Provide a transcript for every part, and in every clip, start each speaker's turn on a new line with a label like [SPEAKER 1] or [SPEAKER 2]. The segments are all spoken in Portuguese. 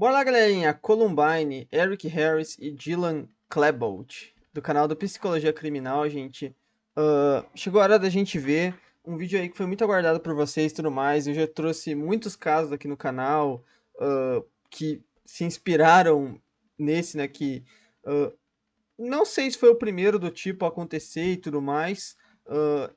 [SPEAKER 1] Bora lá, galerinha. Columbine, Eric Harris e Dylan Klebold, do canal do Psicologia Criminal, gente. Chegou a hora da gente ver um vídeo aí que foi muito aguardado por vocês e tudo mais. Eu já trouxe muitos casos aqui no canal que se inspiraram nesse, né? Uh, não sei se foi o primeiro do tipo a acontecer e tudo mais.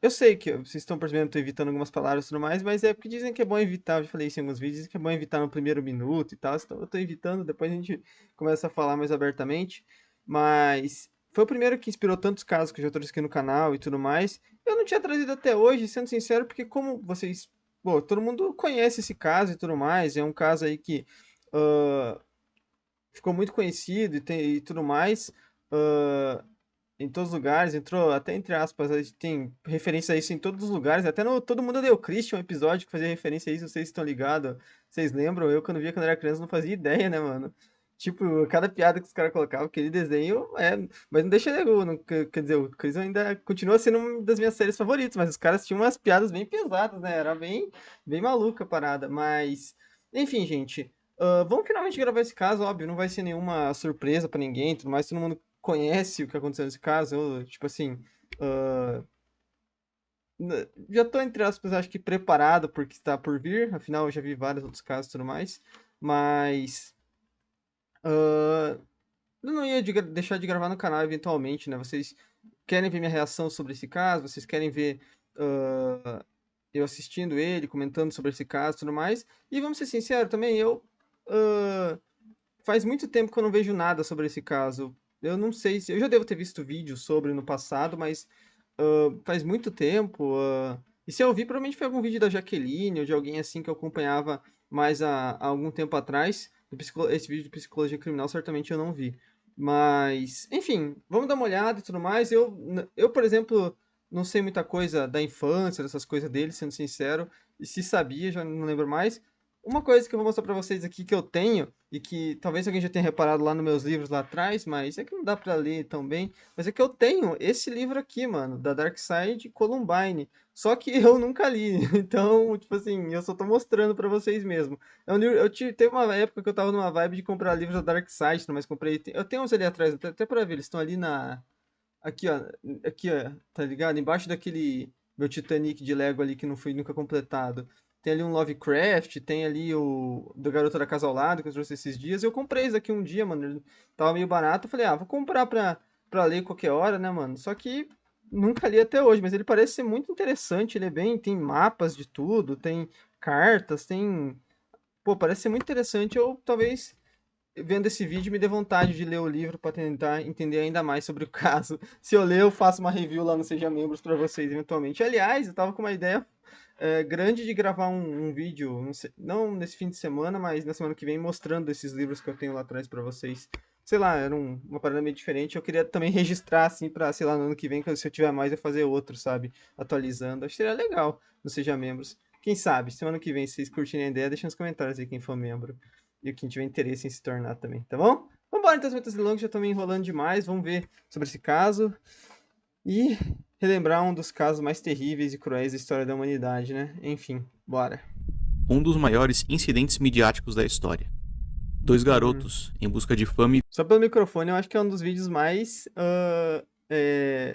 [SPEAKER 1] Eu sei que vocês estão percebendo, estou evitando algumas palavras e tudo mais, mas é porque dizem que é bom evitar. Eu já falei isso em alguns vídeos, dizem que é bom evitar no primeiro minuto e tal. Então eu estou evitando, depois a gente começa a falar mais abertamente. Mas foi o primeiro que inspirou tantos casos que eu já trouxe aqui no canal e tudo mais. Eu não tinha trazido até hoje, sendo sincero, porque como vocês. Pô, todo mundo conhece esse caso e tudo mais. É um caso aí que ah, ficou muito conhecido e tudo mais. ah, em todos os lugares, entrou até entre aspas, a gente tem referência a isso em todos os lugares, até no Todo Mundo Odeia o Chris, um episódio que fazia referência a isso, vocês estão ligados, vocês lembram? Eu quando via quando era criança não fazia ideia, né, mano? Tipo, cada piada que os caras colocavam, aquele desenho, mas não deixa nego, não, quer dizer, o Chris ainda continua sendo uma das minhas séries favoritas, mas os caras tinham umas piadas bem pesadas, né, era bem maluca a parada, mas, enfim, gente, vamos finalmente gravar esse caso, óbvio, não vai ser nenhuma surpresa pra ninguém, tudo mais, todo mundo conhece o que aconteceu nesse caso, eu, tipo assim, ah, já tô, entre aspas, acho que preparado porque está por vir, afinal eu já vi vários outros casos e tudo mais, mas eu não ia deixar de gravar no canal eventualmente, né? Vocês querem ver minha reação sobre esse caso? Vocês querem ver eu assistindo ele, comentando sobre esse caso e tudo mais? E vamos ser sinceros também, ah, faz muito tempo que eu não vejo nada sobre esse caso. Eu não sei se. Eu já devo ter visto vídeos sobre no passado, mas faz muito tempo. E se eu vi, provavelmente foi algum vídeo da Jaqueline ou de alguém assim que eu acompanhava mais há algum tempo atrás. Esse vídeo de psicologia criminal certamente eu não vi. Mas, enfim, vamos dar uma olhada e tudo mais. Eu, por exemplo, não sei muita coisa da infância, dessas coisas dele, sendo sincero. E se sabia, já não lembro mais. Uma coisa que eu vou mostrar pra vocês aqui que eu tenho, e que talvez alguém já tenha reparado lá nos meus livros lá atrás, mas é que não dá pra ler tão bem. Mas é que eu tenho esse livro aqui, mano, da Dark Side Columbine. Só que eu nunca li. Então, tipo assim, eu só tô mostrando pra vocês mesmo. É um livro, teve uma época que eu tava numa vibe de comprar livros da Dark Side, mas comprei. Eu tenho uns ali atrás, até pra ver, eles estão ali na. Aqui, ó. Aqui, ó, tá ligado? Embaixo daquele meu Titanic de Lego ali que não foi nunca completado. Tem ali um Lovecraft, tem ali o do Garota da Casa ao Lado, que eu trouxe esses dias. Eu comprei isso aqui um dia, mano. Ele tava meio barato. Eu falei, vou comprar pra ler qualquer hora, né, mano? Só que nunca li até hoje, mas ele parece ser muito interessante. Ele é bem. Tem mapas de tudo, tem cartas, tem. Pô, parece ser muito interessante. Eu talvez vendo esse vídeo me dê vontade de ler o livro para tentar entender ainda mais sobre o caso. Se eu ler, eu faço uma review lá no Seja Membros para vocês eventualmente. Aliás, eu tava com uma ideia grande de gravar um vídeo, não nesse fim de semana, mas na semana que vem, mostrando esses livros que eu tenho lá atrás para vocês. Sei lá, era uma parada meio diferente. Eu queria também registrar, assim, pra, sei lá, no ano que vem, se eu tiver mais, eu fazer outro, sabe? Atualizando. Acho que seria legal no Seja Membros. Quem sabe, semana que vem, se vocês curtirem a ideia, deixa nos comentários aí quem for membro e quem tiver interesse em se tornar também, tá bom? Vambora então, muitas delongas, já tô me enrolando demais. Vamos ver sobre esse caso e relembrar um dos casos mais terríveis e cruéis da história da humanidade, né? Enfim, bora.
[SPEAKER 2] Um dos maiores incidentes midiáticos da história. Dois
[SPEAKER 1] Uhum.
[SPEAKER 2] garotos, em busca de fama e
[SPEAKER 1] Só pelo microfone, eu acho que é um dos vídeos mais.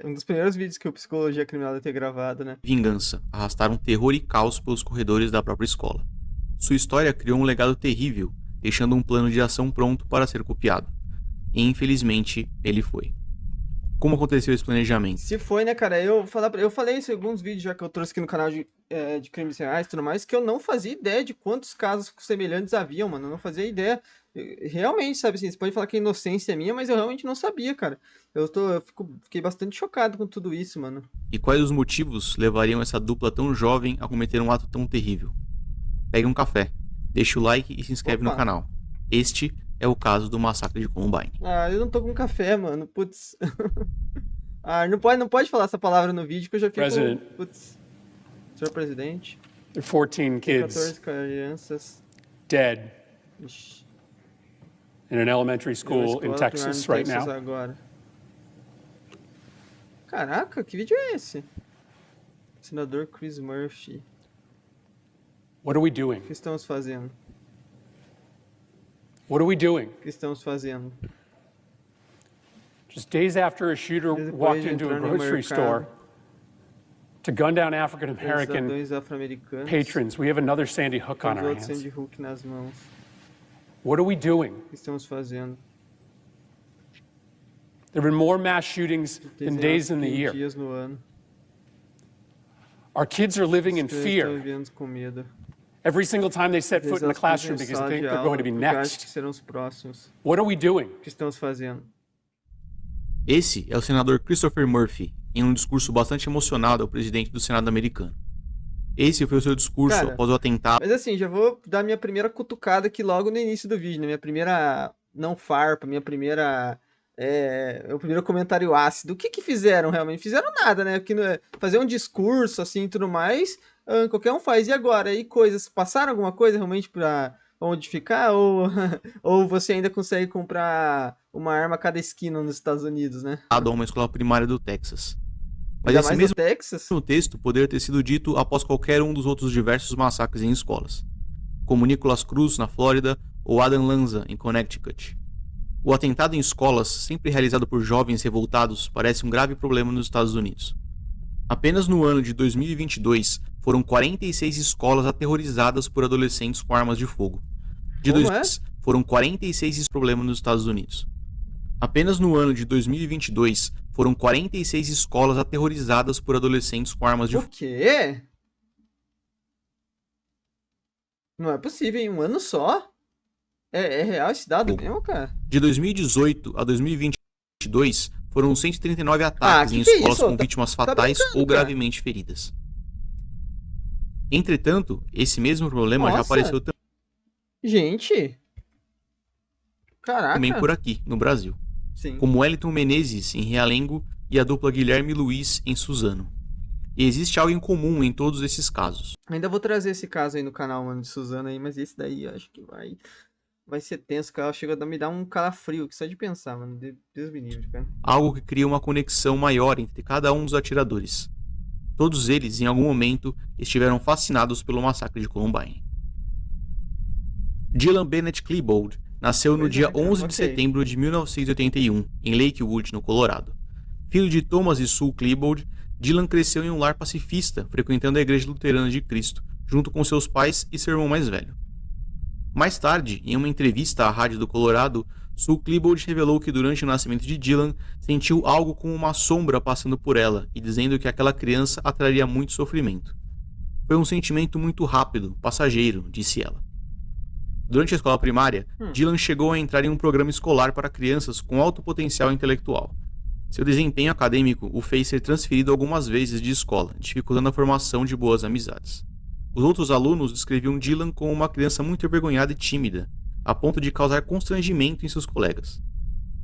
[SPEAKER 1] Um dos primeiros vídeos que o Psicologia Criminal deve ter gravado, né?
[SPEAKER 2] vingança, arrastaram terror e caos pelos corredores da própria escola. Sua história criou um legado terrível, deixando um plano de ação pronto para ser copiado. E infelizmente, ele foi. Como aconteceu esse planejamento?
[SPEAKER 1] Se foi, né, cara? Eu falei isso em alguns vídeos já que eu trouxe aqui no canal de crimes reais e tudo mais, que eu não fazia ideia de quantos casos semelhantes haviam, mano. Eu não fazia ideia. Realmente, sabe assim, você pode falar que a inocência é minha, mas eu realmente não sabia, cara. Fiquei bastante chocado com tudo isso, mano.
[SPEAKER 2] E quais os motivos levariam essa dupla tão jovem a cometer um ato tão terrível? Pegue um café, deixe o like e se inscreve no
[SPEAKER 1] Opa!
[SPEAKER 2] canal. Este é o caso do massacre de Columbine.
[SPEAKER 1] Ah, eu não tô com café, mano. Putz. Não pode falar essa palavra no vídeo que eu já fico.
[SPEAKER 3] President,
[SPEAKER 1] Putz. Senhor presidente,
[SPEAKER 3] there are 14
[SPEAKER 1] tem
[SPEAKER 3] kids
[SPEAKER 1] 14 crianças.
[SPEAKER 3] dead
[SPEAKER 1] Ixi,
[SPEAKER 3] in an elementary
[SPEAKER 1] em uma
[SPEAKER 3] school in
[SPEAKER 1] escola primária no
[SPEAKER 3] Texas right
[SPEAKER 1] Texas
[SPEAKER 3] now.
[SPEAKER 1] agora. Caraca, que vídeo é esse? Senador Chris Murphy.
[SPEAKER 3] What are we
[SPEAKER 1] O
[SPEAKER 3] doing?
[SPEAKER 1] que estamos fazendo?
[SPEAKER 3] What are we doing?
[SPEAKER 1] O que estamos fazendo?
[SPEAKER 3] Just days after a shooter
[SPEAKER 1] Depois
[SPEAKER 3] walked
[SPEAKER 1] de
[SPEAKER 3] into a
[SPEAKER 1] entrar no
[SPEAKER 3] grocery store
[SPEAKER 1] mercado,
[SPEAKER 3] to gun down
[SPEAKER 1] os
[SPEAKER 3] African-American
[SPEAKER 1] ladrões afro-americanos,
[SPEAKER 3] patrons, we have another Sandy Hook on
[SPEAKER 1] temos
[SPEAKER 3] our
[SPEAKER 1] outro
[SPEAKER 3] hands.
[SPEAKER 1] Sandy Hook nas mãos.
[SPEAKER 3] What are we doing?
[SPEAKER 1] O que estamos fazendo?
[SPEAKER 3] There have been more mass shootings than days in the year.
[SPEAKER 1] dias no ano.
[SPEAKER 3] Our kids are living in
[SPEAKER 1] As crianças estão
[SPEAKER 3] fear
[SPEAKER 1] vivendo com medo.
[SPEAKER 3] every single time they set
[SPEAKER 1] Às
[SPEAKER 3] foot
[SPEAKER 1] vezes
[SPEAKER 3] in the
[SPEAKER 1] elas pisam
[SPEAKER 3] classroom
[SPEAKER 1] em
[SPEAKER 3] because
[SPEAKER 1] sala
[SPEAKER 3] they
[SPEAKER 1] de
[SPEAKER 3] think they're
[SPEAKER 1] aula
[SPEAKER 3] going to be
[SPEAKER 1] porque acham que
[SPEAKER 3] next.
[SPEAKER 1] serão os próximos.
[SPEAKER 3] What are we doing?
[SPEAKER 1] O que estamos fazendo?
[SPEAKER 2] Esse é o senador Christopher Murphy, em um discurso bastante emocionado ao presidente do Senado americano. Esse foi o seu discurso
[SPEAKER 1] Cara,
[SPEAKER 2] após o atentado
[SPEAKER 1] Mas assim, já vou dar minha primeira cutucada aqui logo no início do vídeo, né? Minha primeira não farpa, minha primeira. O primeiro comentário ácido. O que fizeram realmente? Fizeram nada, né? Porque fazer um discurso assim e tudo mais, qualquer um faz. E agora? E coisas? Passaram alguma coisa realmente pra modificar? Ou, ou você ainda consegue comprar uma arma a cada esquina nos Estados Unidos, né?
[SPEAKER 2] a uma escola primária do Texas. Mas
[SPEAKER 1] Ainda
[SPEAKER 2] esse
[SPEAKER 1] mais
[SPEAKER 2] mesmo
[SPEAKER 1] no Texas?
[SPEAKER 2] texto poderia ter sido dito após qualquer um dos outros diversos massacres em escolas, como Nicholas Cruz, na Flórida, ou Adam Lanza, em Connecticut. O atentado em escolas, sempre realizado por jovens revoltados, parece um grave problema nos Estados Unidos. Apenas no ano de 2022, foram 46 escolas aterrorizadas por adolescentes com armas de fogo. De
[SPEAKER 1] Como
[SPEAKER 2] 2000, foram 46 problemas nos Estados Unidos. Apenas no ano de 2022, foram 46 escolas aterrorizadas por adolescentes com armas de
[SPEAKER 1] O
[SPEAKER 2] fogo.
[SPEAKER 1] quê? Não é possível, em um ano só? É real esse dado
[SPEAKER 2] Fogo.
[SPEAKER 1] mesmo, cara?
[SPEAKER 2] De 2018 a 2022, foram 139 ataques em
[SPEAKER 1] que é
[SPEAKER 2] escolas
[SPEAKER 1] isso?
[SPEAKER 2] com vítimas fatais ou gravemente feridas. Entretanto, esse mesmo problema já
[SPEAKER 1] Nossa.
[SPEAKER 2] apareceu
[SPEAKER 1] Gente! Caraca!
[SPEAKER 2] também por aqui, no Brasil,
[SPEAKER 1] Sim.
[SPEAKER 2] como Wellington Menezes, em Realengo, e a dupla Guilherme Luiz, em Suzano. E existe algo em comum em todos esses casos.
[SPEAKER 1] Ainda vou trazer esse caso aí no canal, mano, de Suzana aí, mas esse daí eu acho que vai ser tenso, cara. Chega a me dar um calafrio, que só de pensar, mano. Deus me livre, cara.
[SPEAKER 2] Algo que cria uma conexão maior entre cada um dos atiradores. Todos eles, em algum momento, estiveram fascinados pelo massacre de Columbine. Dylan Bennett Klebold nasceu no
[SPEAKER 1] Pois
[SPEAKER 2] dia
[SPEAKER 1] é, cara,
[SPEAKER 2] 11 de
[SPEAKER 1] ok.
[SPEAKER 2] setembro de 1981, em Lakewood, no Colorado. Filho de Thomas e Sue Klebold, Dylan cresceu em um lar pacifista, frequentando a Igreja Luterana de Cristo, junto com seus pais e seu irmão mais velho. Mais tarde, em uma entrevista à Rádio do Colorado, Sue Klebold revelou que durante o nascimento de Dylan, sentiu algo como uma sombra passando por ela e dizendo que aquela criança atraria muito sofrimento. Foi um sentimento muito rápido, passageiro, disse ela. Durante a escola primária, Dylan chegou a entrar em um programa escolar para crianças com alto potencial intelectual. Seu desempenho acadêmico o fez ser transferido algumas vezes de escola, dificultando a formação de boas amizades. Os outros alunos descreviam Dylan como uma criança muito envergonhada e tímida, a ponto de causar constrangimento em seus colegas.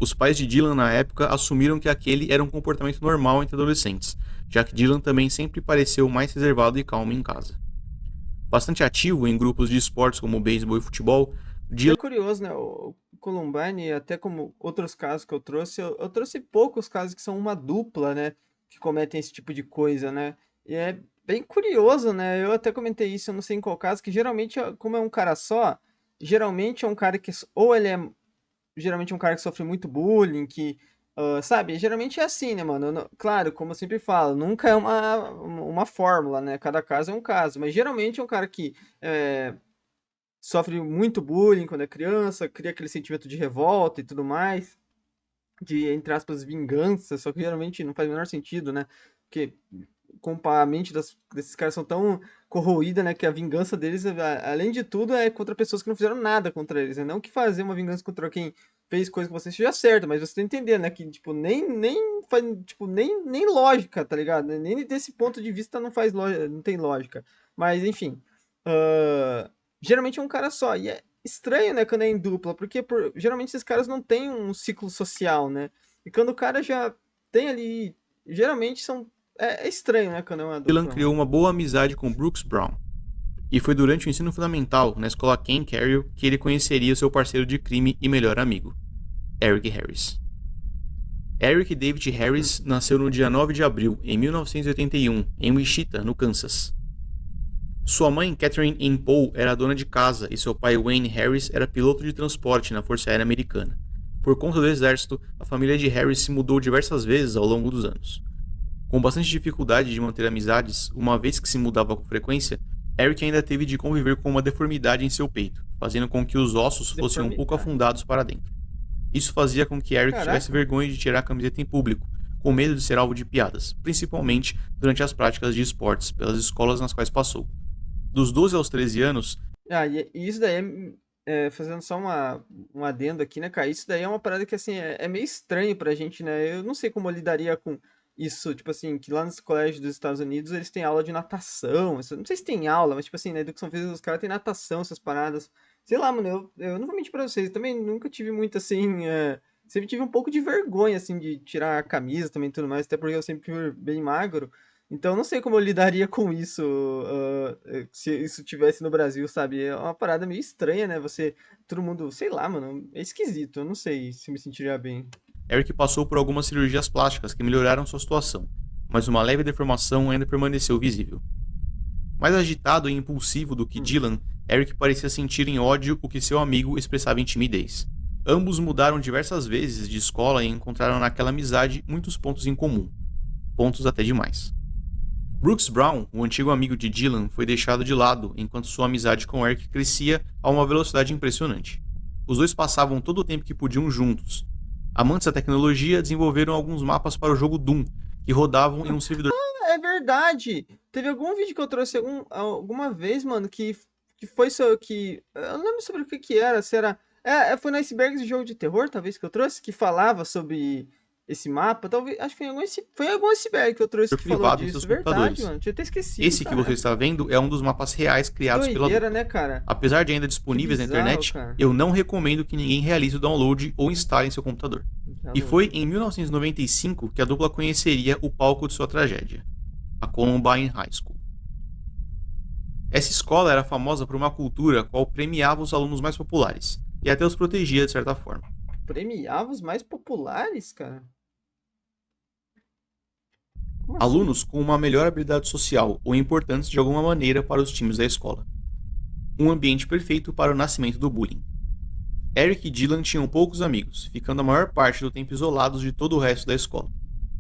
[SPEAKER 2] Os pais de Dylan na época assumiram que aquele era um comportamento normal entre adolescentes, já que Dylan também sempre pareceu mais reservado e calmo em casa. Bastante ativo em grupos de esportes como beisebol e futebol, Dylan
[SPEAKER 1] É curioso, né? O Columbine, até como outros casos que eu trouxe poucos casos que são uma dupla, né? Que cometem esse tipo de coisa, né? E é bem curioso, né? Eu até comentei isso, eu não sei em qual caso, que geralmente, como é um cara só, geralmente é um cara que, ou ele é, geralmente é um cara que sofre muito bullying, que, sabe? Geralmente é assim, né, mano? Claro, como eu sempre falo, nunca é uma fórmula, né? Cada caso é um caso, mas geralmente é um cara que sofre muito bullying quando é criança, cria aquele sentimento de revolta e tudo mais, de, entre aspas, vingança, só que geralmente não faz o menor sentido, né? Porque a mente desses caras são tão corroída, né, que a vingança deles, além de tudo, é contra pessoas que não fizeram nada contra eles, né? Não que fazer uma vingança contra quem fez coisa que você seja certo, mas você tem que entender, né, que, tipo, nem faz, tipo, nem lógica, tá ligado? Nem desse ponto de vista não tem lógica. Mas, enfim, geralmente é um cara só, e é estranho, né, quando é em dupla, porque geralmente esses caras não têm um ciclo social, né? E quando o cara já tem ali, geralmente é estranho, né, quando é uma dupla.
[SPEAKER 2] Dylan criou uma boa amizade com Brooks Brown. E foi durante o ensino fundamental, na escola Ken Carroll, que ele conheceria seu parceiro de crime e melhor amigo, Eric Harris. Eric David Harris nasceu no dia 9 de abril, em 1981, em Wichita, no Kansas. Sua mãe, Catherine Ann Poe, era dona de casa e seu pai, Wayne Harris, era piloto de transporte na Força Aérea Americana. Por conta do exército, a família de Harris se mudou diversas vezes ao longo dos anos. Com bastante dificuldade de manter amizades, uma vez que se mudava com frequência, Eric ainda teve de conviver com uma deformidade em seu peito, fazendo com que os ossos fossem um pouco
[SPEAKER 1] Deformidade.
[SPEAKER 2] afundados para dentro. Isso fazia com que Eric tivesse
[SPEAKER 1] Caraca.
[SPEAKER 2] vergonha de tirar a camiseta em público, com medo de ser alvo de piadas, principalmente durante as práticas de esportes pelas escolas nas quais passou. Dos 12 aos 13 anos,
[SPEAKER 1] Ah, e isso daí fazendo só um adendo aqui, né, cara? Isso daí é uma parada que, assim, é meio estranho pra gente, né? Eu não sei como eu lidaria com isso, tipo assim, que lá nos colégios dos Estados Unidos eles têm aula de natação. Não sei se tem aula, mas, tipo assim, na educação física os caras têm natação, essas paradas. Sei lá, mano, eu não vou mentir pra vocês, eu também nunca tive muito, assim, sempre tive um pouco de vergonha, assim, de tirar a camisa também e tudo mais, até porque eu sempre fui bem magro. Então, eu não sei como eu lidaria com isso, se isso tivesse no Brasil, sabe? É uma parada meio estranha, né? Todo mundo, sei lá, mano, é esquisito. Eu não sei se me sentiria bem.
[SPEAKER 2] Eric passou por algumas cirurgias plásticas que melhoraram sua situação, mas uma leve deformação ainda permaneceu visível. Mais agitado e impulsivo do que
[SPEAKER 1] Hum.
[SPEAKER 2] Dylan, Eric parecia sentir em ódio o que seu amigo expressava em timidez. Ambos mudaram diversas vezes de escola e encontraram naquela amizade muitos pontos em comum, pontos até demais. Brooks Brown, o antigo amigo de Dylan, foi deixado de lado enquanto sua amizade com Eric crescia a uma velocidade impressionante. Os dois passavam todo o tempo que podiam juntos. Amantes da tecnologia desenvolveram alguns mapas para o jogo Doom, que rodavam em um servidor
[SPEAKER 1] É verdade! Teve algum vídeo que eu trouxe alguma vez, mano, que foi só que. Eu não lembro sobre o que que era, se era. Foi no Icebergs de jogo de terror, talvez, que eu trouxe, que falava sobre esse mapa. Talvez. Acho que foi algum iceberg que eu trouxe que falou
[SPEAKER 2] privado em seus
[SPEAKER 1] disso. Verdade,
[SPEAKER 2] computadores.
[SPEAKER 1] mano. Tinha até esquecido,
[SPEAKER 2] Esse que você
[SPEAKER 1] caraca.
[SPEAKER 2] está vendo é um dos mapas reais
[SPEAKER 1] Que
[SPEAKER 2] criados pela
[SPEAKER 1] doideira,
[SPEAKER 2] dupla.
[SPEAKER 1] né, cara?
[SPEAKER 2] Apesar de ainda
[SPEAKER 1] Que
[SPEAKER 2] disponíveis na
[SPEAKER 1] bizarro,
[SPEAKER 2] internet,
[SPEAKER 1] cara.
[SPEAKER 2] eu não recomendo que ninguém realize o download ou instale em seu computador. E foi
[SPEAKER 1] Download.
[SPEAKER 2] em 1995 que a dupla conheceria o palco de sua tragédia, a Columbine High School. Essa escola era famosa por uma cultura a qual premiava os alunos mais populares e até os protegia de certa forma.
[SPEAKER 1] Premiava os mais populares, cara? Como assim?
[SPEAKER 2] Alunos com uma melhor habilidade social ou importantes de alguma maneira para os times da escola. Um ambiente perfeito para o nascimento do bullying. Eric e Dylan tinham poucos amigos, ficando a maior parte do tempo isolados de todo o resto da escola.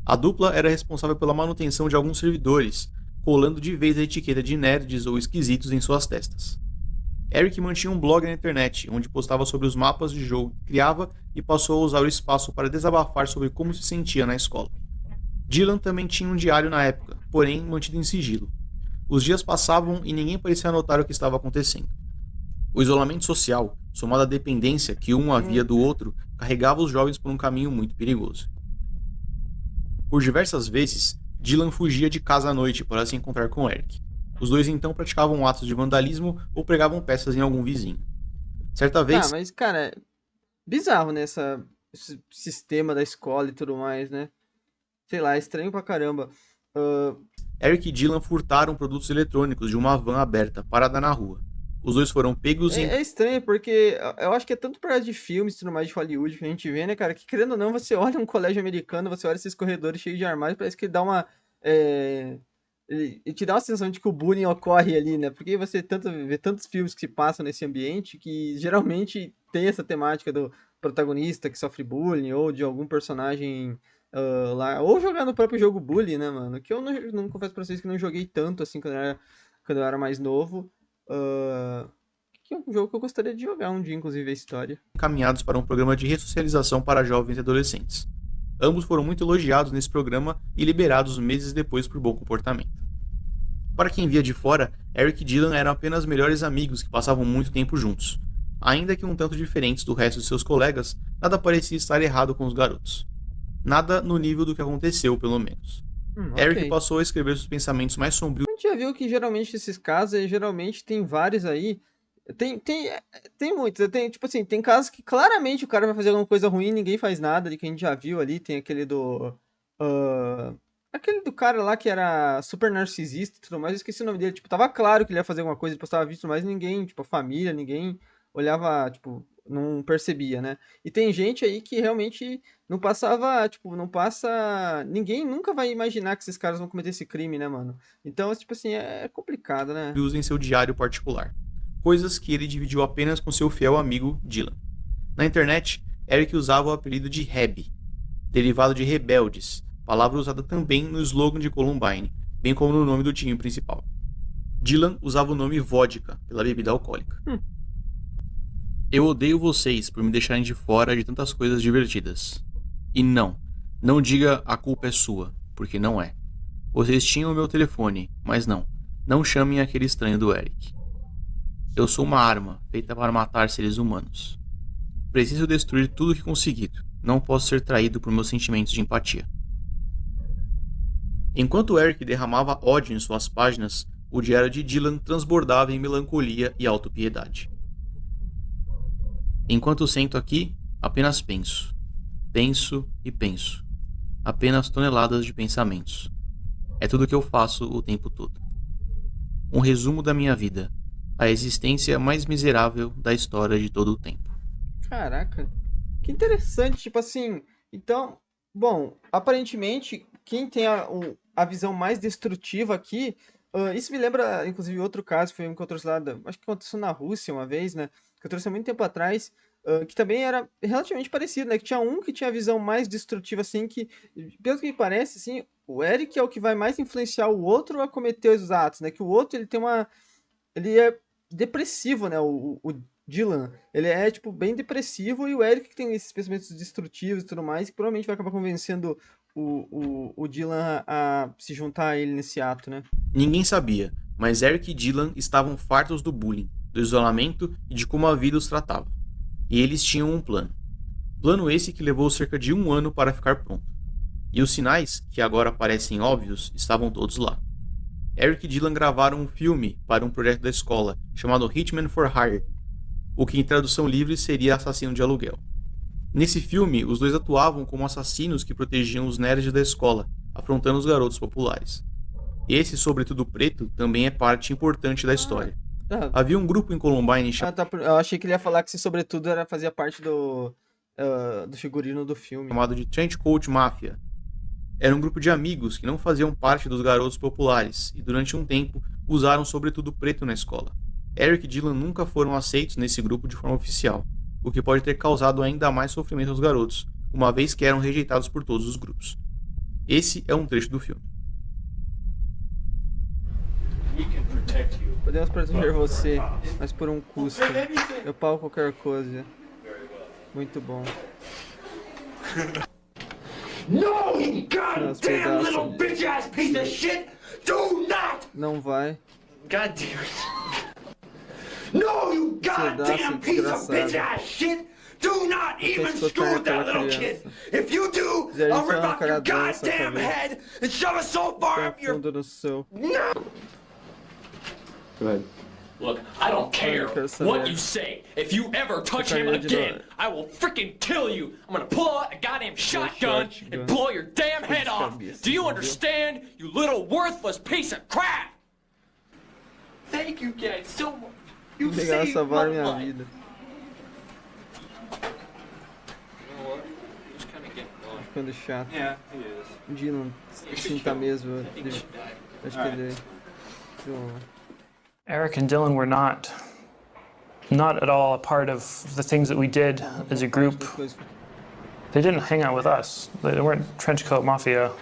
[SPEAKER 2] A dupla era responsável pela manutenção de alguns servidores, colando de vez a etiqueta de nerds ou esquisitos em suas testas. Eric mantinha um blog na internet, onde postava sobre os mapas de jogo que criava e passou a usar o espaço para desabafar sobre como se sentia na escola. Dylan também tinha um diário na época, porém mantido em sigilo. Os dias passavam e ninguém parecia notar o que estava acontecendo. O isolamento social, somado à dependência que um havia do outro, carregava os jovens por um caminho muito perigoso. Por diversas vezes, Dylan fugia de casa à noite para se encontrar com Eric. Os dois então praticavam atos de vandalismo ou pregavam peças em algum vizinho. Certa
[SPEAKER 1] Tá,
[SPEAKER 2] vez,
[SPEAKER 1] mas, cara, bizarro, né? Esse sistema da escola e tudo mais, né? Sei lá, é estranho pra caramba. Ah,
[SPEAKER 2] Eric e Dylan furtaram produtos eletrônicos de uma van aberta parada na rua. Os dois foram pegos e
[SPEAKER 1] é estranho porque eu acho que é tanto por causa de filmes e tudo mais de Hollywood que a gente vê, né, cara? Que querendo ou não, você olha um colégio americano, você olha esses corredores cheios de armários, parece que dá uma. é, Ele te dá uma sensação de que o bullying ocorre ali, né? Porque você vê tantos filmes que se passam nesse ambiente que geralmente tem essa temática do protagonista que sofre bullying ou de algum personagem lá. Ou jogar no próprio jogo bullying, né, mano? Que eu não confesso pra vocês que não joguei tanto assim quando eu era mais novo. Ah, que é um jogo que eu gostaria de jogar um dia, inclusive, a história.
[SPEAKER 2] encaminhados para um programa de ressocialização para jovens e adolescentes. Ambos foram muito elogiados nesse programa e liberados meses depois por bom comportamento. Para quem via de fora, Eric e Dylan eram apenas melhores amigos que passavam muito tempo juntos. Ainda que um tanto diferentes do resto de seus colegas, nada parecia estar errado com os garotos. Nada no nível do que aconteceu, pelo menos. Eric
[SPEAKER 1] Ok.
[SPEAKER 2] passou a escrever seus pensamentos mais sombrios
[SPEAKER 1] A gente já viu que geralmente esses casos aí, geralmente tem vários aí. Tem muitos. Tem, tipo assim, tem casos que claramente o cara vai fazer alguma coisa ruim, ninguém faz nada, de que a gente já viu ali. Tem aquele do. ah, aquele do cara lá que era super narcisista e tudo mais. Eu esqueci o nome dele. Tipo, tava claro que ele ia fazer alguma coisa, ele postava vídeo, mas ninguém, tipo, a família, ninguém. olhava, tipo, não percebia, né? E tem gente aí que realmente não passava, tipo, não passa. Ninguém nunca vai imaginar que esses caras vão cometer esse crime, né, mano? Então, tipo assim, é complicado, né?
[SPEAKER 2] Usa em seu diário particular, coisas que ele dividiu apenas com seu fiel amigo Dylan. Na internet, Eric usava o apelido de Reb, derivado de rebeldes, palavra usada também no slogan de Columbine, bem como no nome do time principal. Dylan usava o nome vodka pela bebida alcoólica. Eu odeio vocês por me deixarem de fora de tantas coisas divertidas. E não diga a culpa é sua, porque não é. Vocês tinham o meu telefone, mas não chamem aquele estranho do Eric. Eu sou uma arma feita para matar seres humanos. Preciso destruir tudo que conseguir. Não posso ser traído por meus sentimentos de empatia. Enquanto Eric derramava ódio em suas páginas, o diário de Dylan transbordava em melancolia e autopiedade. Enquanto sento aqui, apenas penso. Penso e penso. Apenas toneladas de pensamentos. É tudo que eu faço o tempo todo. Um resumo da minha vida. A existência mais miserável da história de todo o tempo.
[SPEAKER 1] Caraca, que interessante, tipo assim. Então, bom, aparentemente, quem tem a visão mais destrutiva aqui. Isso me lembra, inclusive, outro caso, foi um que eu trouxe lá, acho que aconteceu na Rússia uma vez, né? Que eu trouxe há muito tempo atrás, que também era relativamente parecido, né? Que tinha um que tinha a visão mais destrutiva, assim, que, pelo que me parece, assim, o Eric é o que vai mais influenciar o outro a cometer os atos, né? Que o outro, ele tem uma. Ele é depressivo, né? O Dylan, ele é, tipo, bem depressivo, e o Eric que tem esses pensamentos destrutivos e tudo mais, que provavelmente vai acabar convencendo o Dylan a se juntar a ele nesse ato, né?
[SPEAKER 2] Ninguém sabia, mas Eric e Dylan estavam fartos do bullying, do isolamento e de como a vida os tratava. E eles tinham um plano. Plano esse que levou cerca de 1 ano para ficar pronto. E os sinais, que agora parecem óbvios, estavam todos lá. Eric e Dylan gravaram um filme para um projeto da escola, chamado Hitman for Hire, o que em tradução livre seria assassino de aluguel. Nesse filme, os dois atuavam como assassinos que protegiam os nerds da escola, afrontando os garotos populares. Esse sobretudo preto também é parte importante da história. Havia um grupo em Columbine
[SPEAKER 1] eu achei que ele ia falar que esse sobretudo fazia parte do figurino do filme.
[SPEAKER 2] chamado de Trenchcoat Mafia. Era um grupo de amigos que não faziam parte dos garotos populares e durante um tempo usaram sobretudo preto na escola. Eric e Dylan nunca foram aceitos nesse grupo de forma oficial, o que pode ter causado ainda mais sofrimento aos garotos, uma vez que eram rejeitados por todos os grupos. Esse é um trecho do filme.
[SPEAKER 1] Podemos proteger você, mas por um custo. Eu pago qualquer coisa. Muito bom.
[SPEAKER 4] No, you goddamn little bitch ass piece of shit! Do not!
[SPEAKER 1] Não vai.
[SPEAKER 4] God damn it! No, you goddamn piece of bitch ass shit! Do not even screw with that little kid! If you do, I'll rip off your goddamn head and shove it so far up your. No!
[SPEAKER 2] Go ahead.
[SPEAKER 5] Look, I don't care what you say. If you ever touch him again, I will freaking kill you. I'm gonna pull out a goddamn shotgun and blow your damn head off. Do you understand, you little worthless piece of crap? Thank you guys so much. You saved my life.
[SPEAKER 1] Ficando chato. Dylan, sim, tá mesmo. Acho que ele.
[SPEAKER 6] Eric and Dylan were not at all a part of the things that we did as a group. They didn't hang out with us. They weren't Trenchcoat Mafia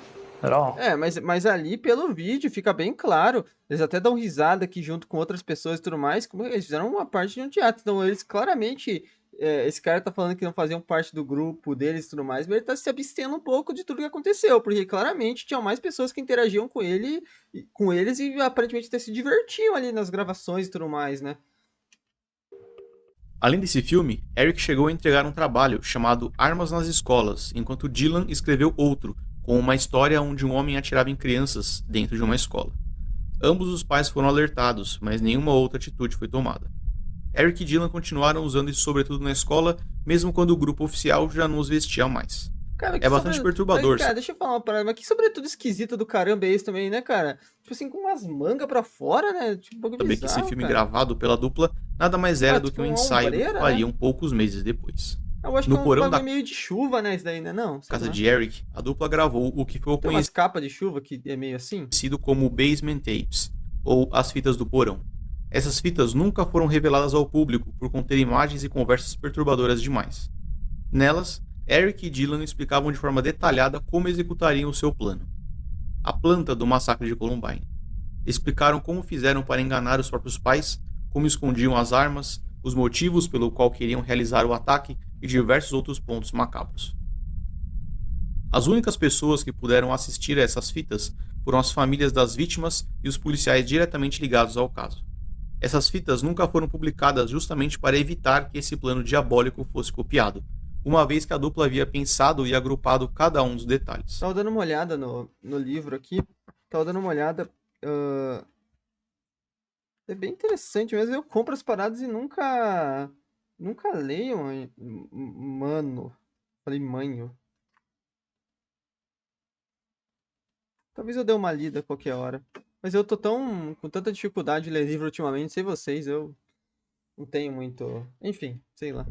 [SPEAKER 6] at all.
[SPEAKER 1] Mas ali pelo vídeo fica bem claro. Eles até dão risada aqui junto com outras pessoas e tudo mais. Como eles fizeram uma parte de um teatro. Então eles claramente. Esse cara tá falando que não faziam parte do grupo deles e tudo mais, mas ele tá se abstendo um pouco de tudo que aconteceu, porque claramente tinham mais pessoas que interagiam com eles e aparentemente até se divertiam ali nas gravações e tudo mais, né?
[SPEAKER 2] Além desse filme, Eric chegou a entregar um trabalho chamado Armas nas Escolas, enquanto Dylan escreveu outro, com uma história onde um homem atirava em crianças dentro de uma escola. Ambos os pais foram alertados, mas nenhuma outra atitude foi tomada. Eric e Dylan continuaram usando isso sobretudo na escola, mesmo quando o grupo oficial já não os vestia mais.
[SPEAKER 1] Cara,
[SPEAKER 2] É bastante perturbador.
[SPEAKER 1] Cara, deixa eu falar uma parada, mas que sobretudo esquisito do caramba é esse também, né, cara? Tipo assim, com umas mangas pra fora, né? Tipo, um pouco
[SPEAKER 2] Saber que esse
[SPEAKER 1] bizarro,
[SPEAKER 2] filme
[SPEAKER 1] cara.
[SPEAKER 2] gravado pela dupla nada mais era do
[SPEAKER 1] tipo
[SPEAKER 2] que um
[SPEAKER 1] uma
[SPEAKER 2] ensaio do que
[SPEAKER 1] ombreira,
[SPEAKER 2] fariam poucos meses depois.
[SPEAKER 1] Eu acho
[SPEAKER 2] No
[SPEAKER 1] que é um
[SPEAKER 2] porão
[SPEAKER 1] bagulho
[SPEAKER 2] da
[SPEAKER 1] meio de chuva, né, isso daí, né? Não, sei
[SPEAKER 2] casa
[SPEAKER 1] lá.
[SPEAKER 2] de Eric, a dupla gravou o que ficou
[SPEAKER 1] Tem umas capas de chuva que é meio assim.
[SPEAKER 2] conhecido como Basement Tapes, ou as fitas do porão. Essas fitas nunca foram reveladas ao público por conter imagens e conversas perturbadoras demais. Nelas, Eric e Dylan explicavam de forma detalhada como executariam o seu plano. A planta do massacre de Columbine. Explicaram como fizeram para enganar os próprios pais, como escondiam as armas, os motivos pelo qual queriam realizar o ataque e diversos outros pontos macabros. As únicas pessoas que puderam assistir a essas fitas foram as famílias das vítimas e os policiais diretamente ligados ao caso. Essas fitas nunca foram publicadas justamente para evitar que esse plano diabólico fosse copiado, uma vez que a dupla havia pensado e agrupado cada um dos detalhes.
[SPEAKER 1] Tava dando uma olhada no livro aqui. Tava dando uma olhada. É bem interessante, mas eu compro as paradas e nunca leio, mano. Falei, manho. Talvez eu dê uma lida a qualquer hora. Mas eu tô com tanta dificuldade de ler livro ultimamente, sei vocês, eu não tenho muito... Enfim, sei lá.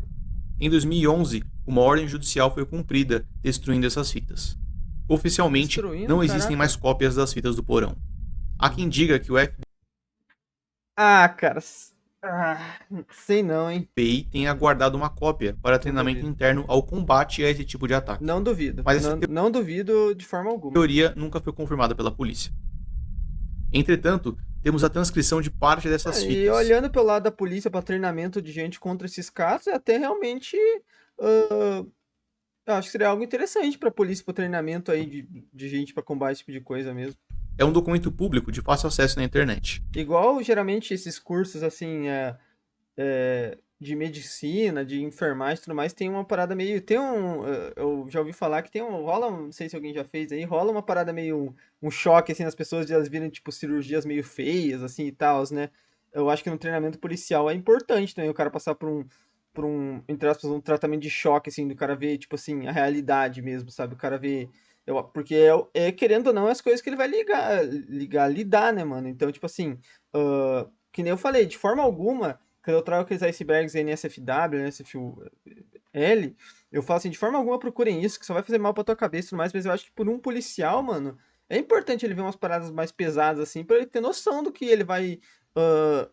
[SPEAKER 2] Em 2011, uma ordem judicial foi cumprida, destruindo essas fitas. Oficialmente, não existem mais cópias das fitas do porão. Há quem diga que o FBI
[SPEAKER 1] cara... sei não, hein.
[SPEAKER 2] tenha guardado uma cópia para treinamento interno ao combate a esse tipo de ataque.
[SPEAKER 1] Não duvido.
[SPEAKER 2] Mas essa
[SPEAKER 1] não duvido de forma alguma.
[SPEAKER 2] teoria nunca foi confirmada pela polícia. Entretanto, temos a transcrição de parte dessas fitas.
[SPEAKER 1] E olhando pelo lado da polícia para treinamento de gente contra esses casos, é até realmente... eu acho que seria algo interessante para a polícia, para treinamento aí de gente para combater esse tipo de coisa mesmo.
[SPEAKER 2] É um documento público de fácil acesso na internet.
[SPEAKER 1] Igual, geralmente, esses cursos, assim, de medicina, de enfermagem e tudo mais, tem uma parada meio... eu já ouvi falar que rola, não sei se alguém já fez aí, rola uma parada meio... um choque, assim, nas pessoas de elas virem, tipo, cirurgias meio feias, assim, e tal, né? Eu acho que no treinamento policial é importante também o cara passar por um, entre aspas, um tratamento de choque, assim, do cara ver, tipo assim, a realidade mesmo, sabe? O cara ver... porque querendo ou não, as coisas que ele vai lidar, né, mano? Então, tipo assim, que nem eu falei, de forma alguma, quando eu trago aqueles icebergs NSFW, NSFL, eu falo assim, de forma alguma procurem isso, que só vai fazer mal pra tua cabeça e tudo mais, mas eu acho que por um policial, mano, é importante ele ver umas paradas mais pesadas, assim, pra ele ter noção do que ele vai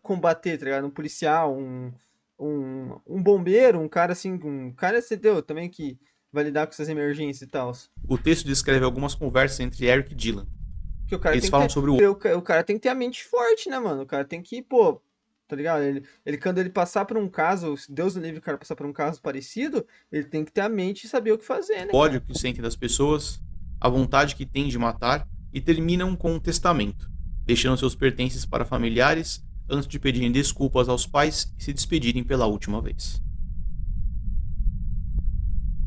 [SPEAKER 1] combater, tá ligado? Um policial, um bombeiro, um cara assim, entendeu? Também que vai lidar com essas emergências e tal.
[SPEAKER 2] O texto descreve algumas conversas entre Eric e Dylan.
[SPEAKER 1] Que o cara
[SPEAKER 2] Eles
[SPEAKER 1] tem
[SPEAKER 2] falam
[SPEAKER 1] que
[SPEAKER 2] sobre
[SPEAKER 1] o cara tem que ter a mente forte, né, mano? O cara tem que, pô, tá ligado? Ele quando ele passar por um caso, se Deus o livre o cara passar por um caso parecido, ele tem que ter a mente e saber o que fazer, né?
[SPEAKER 2] o ódio que sentem das pessoas, a vontade que tem de matar, e terminam com um testamento, deixando seus pertences para familiares antes de pedirem desculpas aos pais e se despedirem pela última vez.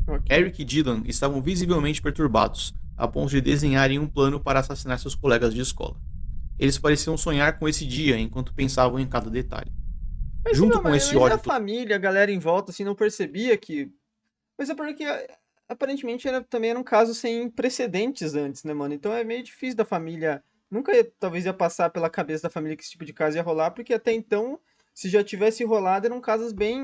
[SPEAKER 1] Okay.
[SPEAKER 2] Eric e Dylan estavam visivelmente perturbados, a ponto de desenharem um plano para assassinar seus colegas de escola. Eles pareciam sonhar com esse dia enquanto pensavam em cada detalhe.
[SPEAKER 1] Mas
[SPEAKER 2] Junto
[SPEAKER 1] não,
[SPEAKER 2] com
[SPEAKER 1] mas
[SPEAKER 2] esse ódio...
[SPEAKER 1] a família, a galera em volta, assim, não percebia que... Mas é porque, aparentemente, também era um caso sem precedentes antes, né, mano? Então é meio difícil da família... Nunca, talvez, ia passar pela cabeça da família que esse tipo de caso ia rolar, porque até então, se já tivesse rolado, eram casos bem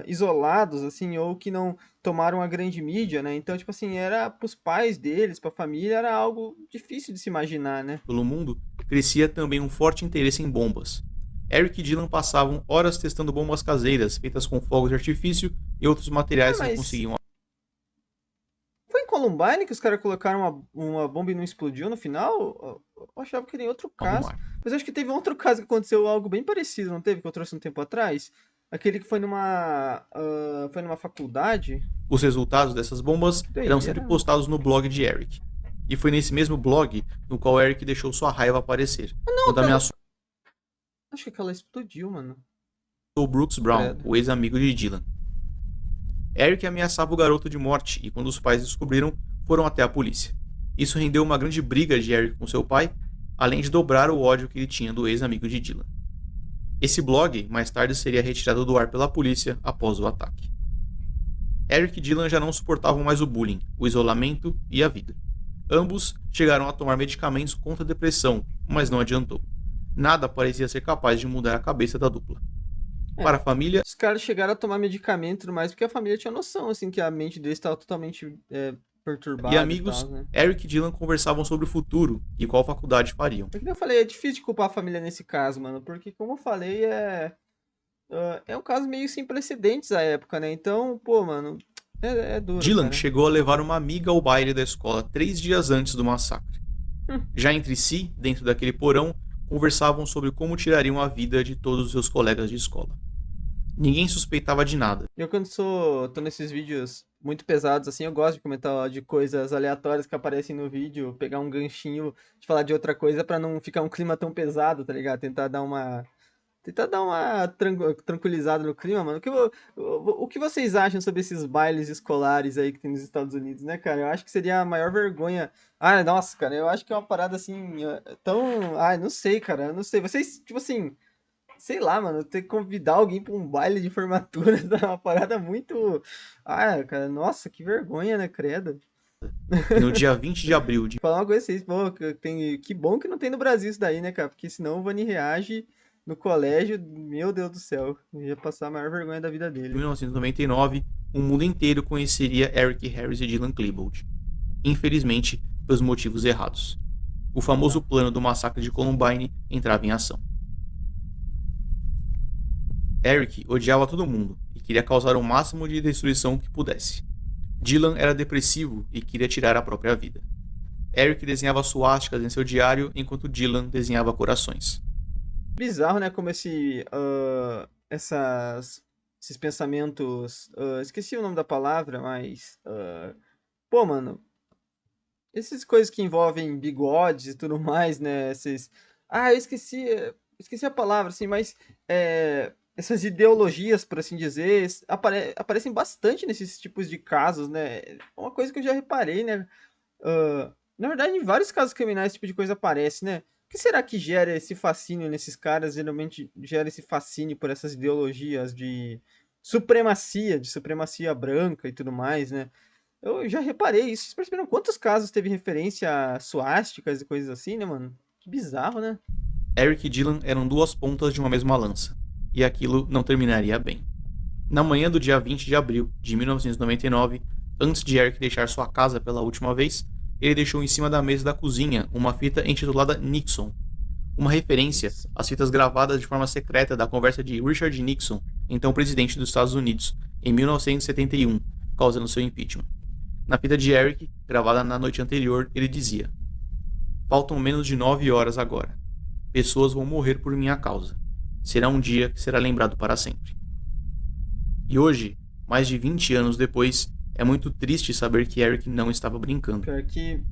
[SPEAKER 1] isolados, assim, ou que não tomaram a grande mídia, né? Então, tipo assim, era pros pais deles, pra família, era algo difícil de se imaginar, né?
[SPEAKER 2] Pelo mundo, crescia também um forte interesse em bombas. Eric e Dylan passavam horas testando bombas caseiras, feitas com fogos de artifício e outros materiais que conseguiam...
[SPEAKER 1] Foi em Columbine que os caras colocaram uma bomba e não explodiu no final? Eu achava que era em outro caso. Mas acho que teve outro caso que aconteceu algo bem parecido, não teve? Que eu trouxe um tempo atrás? Aquele que foi numa faculdade.
[SPEAKER 2] Os resultados dessas bombas eram sempre postados no blog de Eric. E foi nesse mesmo blog no qual Eric deixou sua raiva aparecer. Quando ameaçou...
[SPEAKER 1] Acho que aquela explodiu, mano.
[SPEAKER 2] O Brooks Brown, o ex-amigo de Dylan. Eric ameaçava o garoto de morte e quando os pais descobriram, foram até a polícia. Isso rendeu uma grande briga de Eric com seu pai, além de dobrar o ódio que ele tinha do ex-amigo de Dylan. Esse blog, mais tarde, seria retirado do ar pela polícia após o ataque. Eric e Dylan já não suportavam mais o bullying, o isolamento e a vida. Ambos chegaram a tomar medicamentos contra a depressão, mas não adiantou. Nada parecia ser capaz de mudar a cabeça da dupla. Para a família,
[SPEAKER 1] Os caras chegaram a tomar medicamento e tudo mais, porque a família tinha noção, assim, que a mente deles estava totalmente perturbada
[SPEAKER 2] e amigos,
[SPEAKER 1] tal, né?
[SPEAKER 2] Eric e Dylan conversavam sobre o futuro e qual faculdade fariam.
[SPEAKER 1] Porque eu falei, é difícil de culpar a família nesse caso, mano, porque como eu falei, é um caso meio sem precedentes à época, né? Então, pô, mano, é duro,
[SPEAKER 2] Dylan
[SPEAKER 1] cara.
[SPEAKER 2] chegou a levar uma amiga ao baile da escola 3 dias antes do massacre. Já entre si, dentro daquele porão, conversavam sobre como tirariam a vida de todos os seus colegas de escola. Ninguém suspeitava de nada.
[SPEAKER 1] Eu quando tô nesses vídeos muito pesados, assim, eu gosto de comentar de coisas aleatórias que aparecem no vídeo, pegar um ganchinho de falar de outra coisa pra não ficar um clima tão pesado, tá ligado? Tentar dar uma tranquilizada no clima, mano. O que vocês acham sobre esses bailes escolares aí que tem nos Estados Unidos, né, cara? Eu acho que seria a maior vergonha. Ah, nossa, cara, eu acho que é uma parada assim, tão. Ai, não sei, cara, eu não sei. Vocês, tipo assim, sei lá, mano, ter que convidar alguém pra um baile de formatura é uma parada muito. Ah, cara, nossa, que vergonha, né, credo.
[SPEAKER 2] E no dia 20 de abril de
[SPEAKER 1] Falar uma coisa assim, pô, que bom que não tem no Brasil isso daí, né, cara? Porque senão o Vani reage no colégio, meu Deus do céu, eu ia passar a maior vergonha da vida dele.
[SPEAKER 2] 1999, o mundo inteiro conheceria Eric Harris e Dylan Klebold. Infelizmente, pelos motivos errados. O famoso plano do massacre de Columbine entrava em ação. Eric odiava todo mundo e queria causar o máximo de destruição que pudesse. Dylan era depressivo e queria tirar a própria vida. Eric desenhava suásticas em seu diário, enquanto Dylan desenhava corações.
[SPEAKER 1] Bizarro, né, como esses pensamentos, esqueci o nome da palavra, mas, pô, mano, essas coisas que envolvem bigodes e tudo mais, né, eu esqueci a palavra, assim, mas, essas ideologias, por assim dizer, aparecem bastante nesses tipos de casos, né, é uma coisa que eu já reparei, né, na verdade, em vários casos criminais esse tipo de coisa aparece, né. O que será que gera esse fascínio nesses caras? Geralmente gera esse fascínio por essas ideologias de supremacia branca e tudo mais, né? Eu já reparei isso. Vocês perceberam quantos casos teve referência a suásticas e coisas assim, né, mano? Que bizarro, né?
[SPEAKER 2] Eric e Dylan eram duas pontas de uma mesma lança, e aquilo não terminaria bem. Na manhã do dia 20 de abril de 1999, antes de Eric deixar sua casa pela última vez, ele deixou em cima da mesa da cozinha uma fita intitulada Nixon, uma referência às fitas gravadas de forma secreta da conversa de Richard Nixon, então presidente dos Estados Unidos, em 1971, causando seu impeachment. Na fita de Eric, gravada na noite anterior, ele dizia: "Faltam menos de 9 horas agora. Pessoas vão morrer por minha causa. Será um dia que será lembrado para sempre." E hoje, mais de 20 anos depois, é muito triste saber que Eric não estava brincando.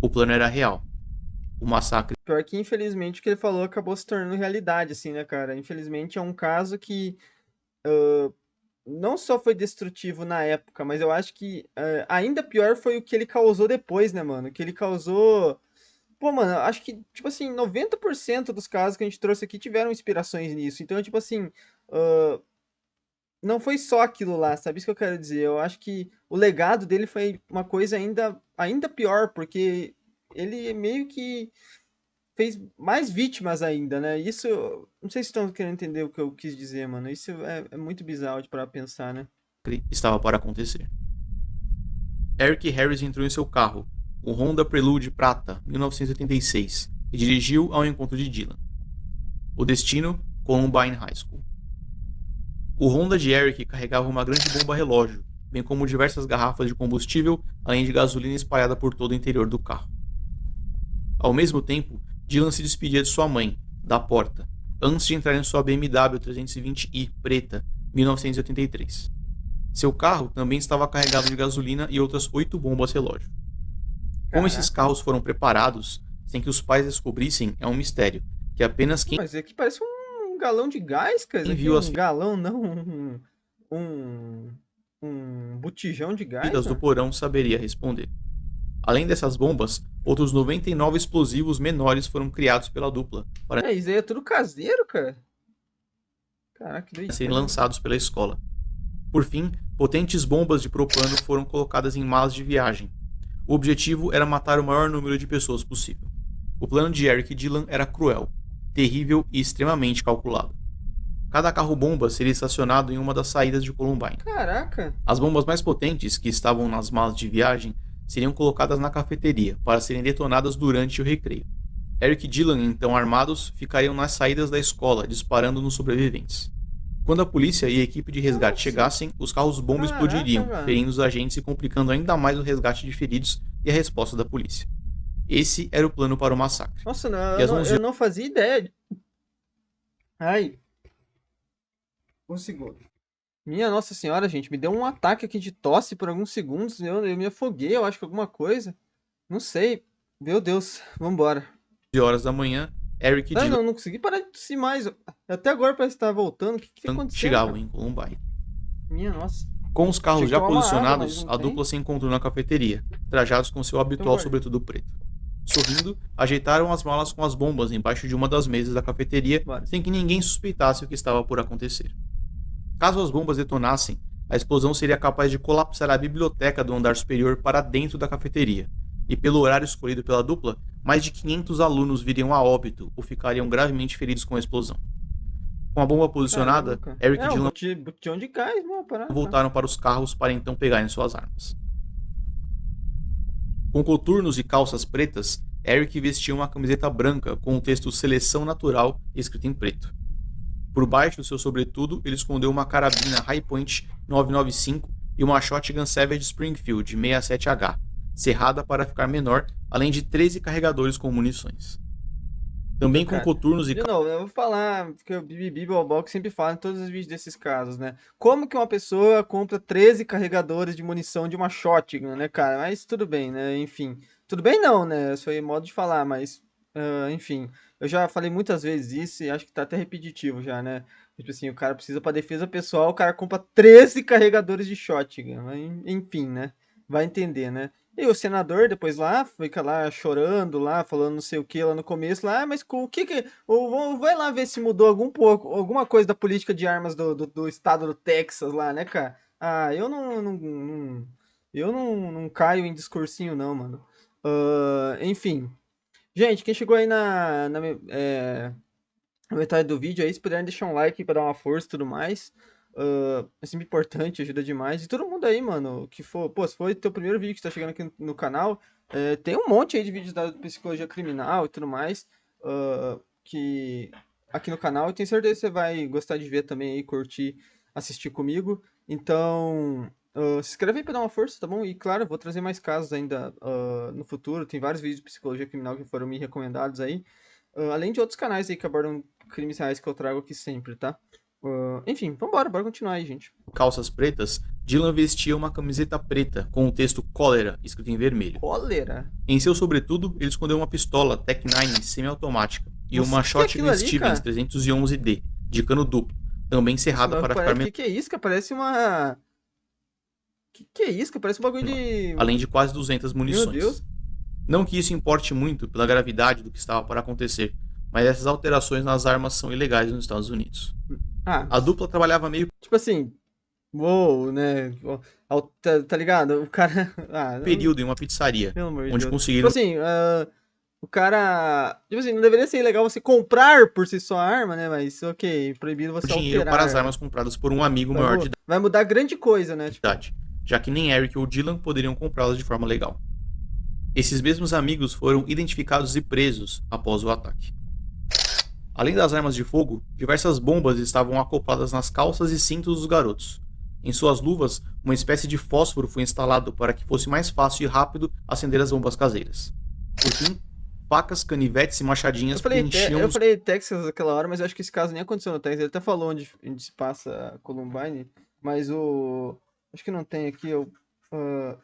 [SPEAKER 2] O plano era real. O massacre.
[SPEAKER 1] Pior que, infelizmente, o que ele falou acabou se tornando realidade, assim, né, cara? Infelizmente, é um caso que não só foi destrutivo na época, mas eu acho que ainda pior foi o que ele causou depois, né, mano? O que ele causou... Pô, mano, acho que, tipo assim, 90% dos casos que a gente trouxe aqui tiveram inspirações nisso. Então, tipo assim... não foi só aquilo lá, sabe? Isso que eu quero dizer. Eu acho que o legado dele foi uma coisa ainda pior, porque ele meio que fez mais vítimas ainda, né? Isso, não sei se estão querendo entender o que eu quis dizer, mano. Isso é muito bizarro para pensar, né?
[SPEAKER 2] Estava para acontecer. Eric Harris entrou em seu carro, o Honda Prelude prata, 1986, e dirigiu ao encontro de Dylan. O destino, Columbine High School. O Honda de Eric carregava uma grande bomba relógio, bem como diversas garrafas de combustível, além de gasolina espalhada por todo o interior do carro. Ao mesmo tempo, Dylan se despedia de sua mãe, da porta, antes de entrar em sua BMW 320i preta, 1983. Seu carro também estava carregado de gasolina e outras 8 bombas relógio. Como esses carros foram preparados, sem que os pais descobrissem, é um mistério, que apenas quem...
[SPEAKER 1] Mas aqui parece um galão de gás, cara.
[SPEAKER 2] Enviou as
[SPEAKER 1] galão, não um botijão de gás.
[SPEAKER 2] do porão saberia responder. Além dessas bombas, outros 99 explosivos menores foram criados pela dupla para
[SPEAKER 1] isso aí é tudo caseiro, cara. Caraca, que doideira.
[SPEAKER 2] serem lançados pela escola. Por fim, potentes bombas de propano foram colocadas em malas de viagem. O objetivo era matar o maior número de pessoas possível. O plano de Eric e Dylan era cruel, terrível e extremamente calculado. Cada carro-bomba seria estacionado em uma das saídas de Columbine.
[SPEAKER 1] Caraca!
[SPEAKER 2] As bombas mais potentes, que estavam nas malas de viagem, seriam colocadas na cafeteria para serem detonadas durante o recreio. Eric e Dylan, então armados, ficariam nas saídas da escola, disparando nos sobreviventes. Quando a polícia e a equipe de resgate chegassem, os carros-bomba explodiriam, ferindo os agentes e complicando ainda mais o resgate de feridos e a resposta da polícia. Esse era o plano para o massacre.
[SPEAKER 1] Nossa, eu não fazia ideia. Ai. Um segundo. Minha Nossa Senhora, gente, me deu um ataque aqui de tosse por alguns segundos. Eu me afoguei, eu acho que alguma coisa. Não sei. Meu Deus, vambora.
[SPEAKER 2] 11 horas da manhã, Eric e Dylan
[SPEAKER 1] não consegui parar de tossir mais. Até agora parece que tá voltando. O que aconteceu?
[SPEAKER 2] chegavam em Columbine.
[SPEAKER 1] Minha nossa.
[SPEAKER 2] Com os carros já posicionados,
[SPEAKER 1] água,
[SPEAKER 2] a dupla se encontrou na cafeteria, trajados com seu habitual
[SPEAKER 1] Então,
[SPEAKER 2] sobretudo preto. Sorrindo, ajeitaram as malas com as bombas embaixo de uma das mesas da cafeteria,
[SPEAKER 1] Bora.
[SPEAKER 2] sem que ninguém suspeitasse o que estava por acontecer. Caso as bombas detonassem, a explosão seria capaz de colapsar a biblioteca do andar superior para dentro da cafeteria, e pelo horário escolhido pela dupla, mais de 500 alunos viriam a óbito ou ficariam gravemente feridos com a explosão. Com a bomba posicionada, Eric e Dylan
[SPEAKER 1] botão de gás, mano, parada.
[SPEAKER 2] voltaram para os carros para então pegarem suas armas. Com coturnos e calças pretas, Eric vestia uma camiseta branca com o texto Seleção Natural escrito em preto. Por baixo do seu sobretudo, ele escondeu uma carabina Hi-Point 995 e uma Shotgun Savage Springfield 67H, cerrada para ficar menor, além de 13 carregadores com munições. Também com coturnos e...
[SPEAKER 1] De novo, eu vou falar, que o Bibi Bobox sempre fala em todos os vídeos desses casos, né? Como que uma pessoa compra 13 carregadores de munição de uma shotgun, né, cara? Mas tudo bem, né? Enfim. Tudo bem não, né? Isso aí é modo de falar, mas... enfim. Eu já falei muitas vezes isso e acho que tá até repetitivo já, né? Tipo assim, o cara precisa pra defesa pessoal, o cara compra 13 carregadores de shotgun. Enfim, né? Vai entender, né? E o senador depois lá, fica lá chorando lá, falando não sei o que lá no começo, lá, mas com o que vai lá ver se mudou alguma coisa da política de armas do estado do Texas lá, né, cara? Ah, eu não caio em discursinho não, mano. Enfim. Gente, quem chegou aí na metade do vídeo aí, se puderem deixar um like pra dar uma força e tudo mais. É sempre importante, ajuda demais. E todo mundo aí, mano, que for... Pô, se for o teu primeiro vídeo que tá chegando aqui no canal, tem um monte aí de vídeos da psicologia criminal e tudo mais, que aqui no canal. Eu tenho certeza que você vai gostar de ver também aí, curtir, assistir comigo. Então, se inscreve aí pra dar uma força, tá bom? E claro, eu vou trazer mais casos ainda no futuro. Tem vários vídeos de psicologia criminal que foram me recomendados aí. Além de outros canais aí que abordam crimes reais que eu trago aqui sempre, tá? Enfim, bora continuar aí, gente.
[SPEAKER 2] Calças pretas, Dylan vestia uma camiseta preta com o texto Cólera escrito em vermelho.
[SPEAKER 1] Cólera?
[SPEAKER 2] Em seu sobretudo, ele escondeu uma pistola Tec-9 semi-automática e
[SPEAKER 1] Nossa,
[SPEAKER 2] uma
[SPEAKER 1] que é
[SPEAKER 2] Shotgun
[SPEAKER 1] aquilo ali,
[SPEAKER 2] Stevens
[SPEAKER 1] cara?
[SPEAKER 2] 311D, de cano duplo, também cerrada para ficar menor,
[SPEAKER 1] Que é isso, cara? Parece uma... Que é isso, cara? Parece um bagulho de...
[SPEAKER 2] além de quase 200 munições.
[SPEAKER 1] Meu Deus.
[SPEAKER 2] Não que isso importe muito pela gravidade do que estava para acontecer, mas essas alterações nas armas são ilegais nos Estados Unidos. A dupla trabalhava meio
[SPEAKER 1] Tipo assim, uou, né? Tá ligado? O cara...
[SPEAKER 2] período em uma pizzaria,
[SPEAKER 1] Pelo amor de
[SPEAKER 2] onde
[SPEAKER 1] Deus.
[SPEAKER 2] conseguiram...
[SPEAKER 1] Tipo assim, o cara... Tipo assim, não deveria ser ilegal você comprar por si só a arma, né? Mas, ok, proibido você
[SPEAKER 2] dinheiro
[SPEAKER 1] alterar.
[SPEAKER 2] para as armas compradas por um amigo maior de
[SPEAKER 1] Vai mudar grande coisa, né? Tipo,
[SPEAKER 2] idade, já que nem Eric ou Dylan poderiam comprá-las de forma legal. Esses mesmos amigos foram identificados e presos após o ataque. Além das armas de fogo, diversas bombas estavam acopladas nas calças e cintos dos garotos. Em suas luvas, uma espécie de fósforo foi instalado para que fosse mais fácil e rápido acender as bombas caseiras. Por fim, facas, canivetes e machadinhas preenchiam
[SPEAKER 1] eu falei Texas naquela hora, mas eu acho que esse caso nem aconteceu no Texas. Ele até falou onde se passa Columbine, mas acho que não tem aqui,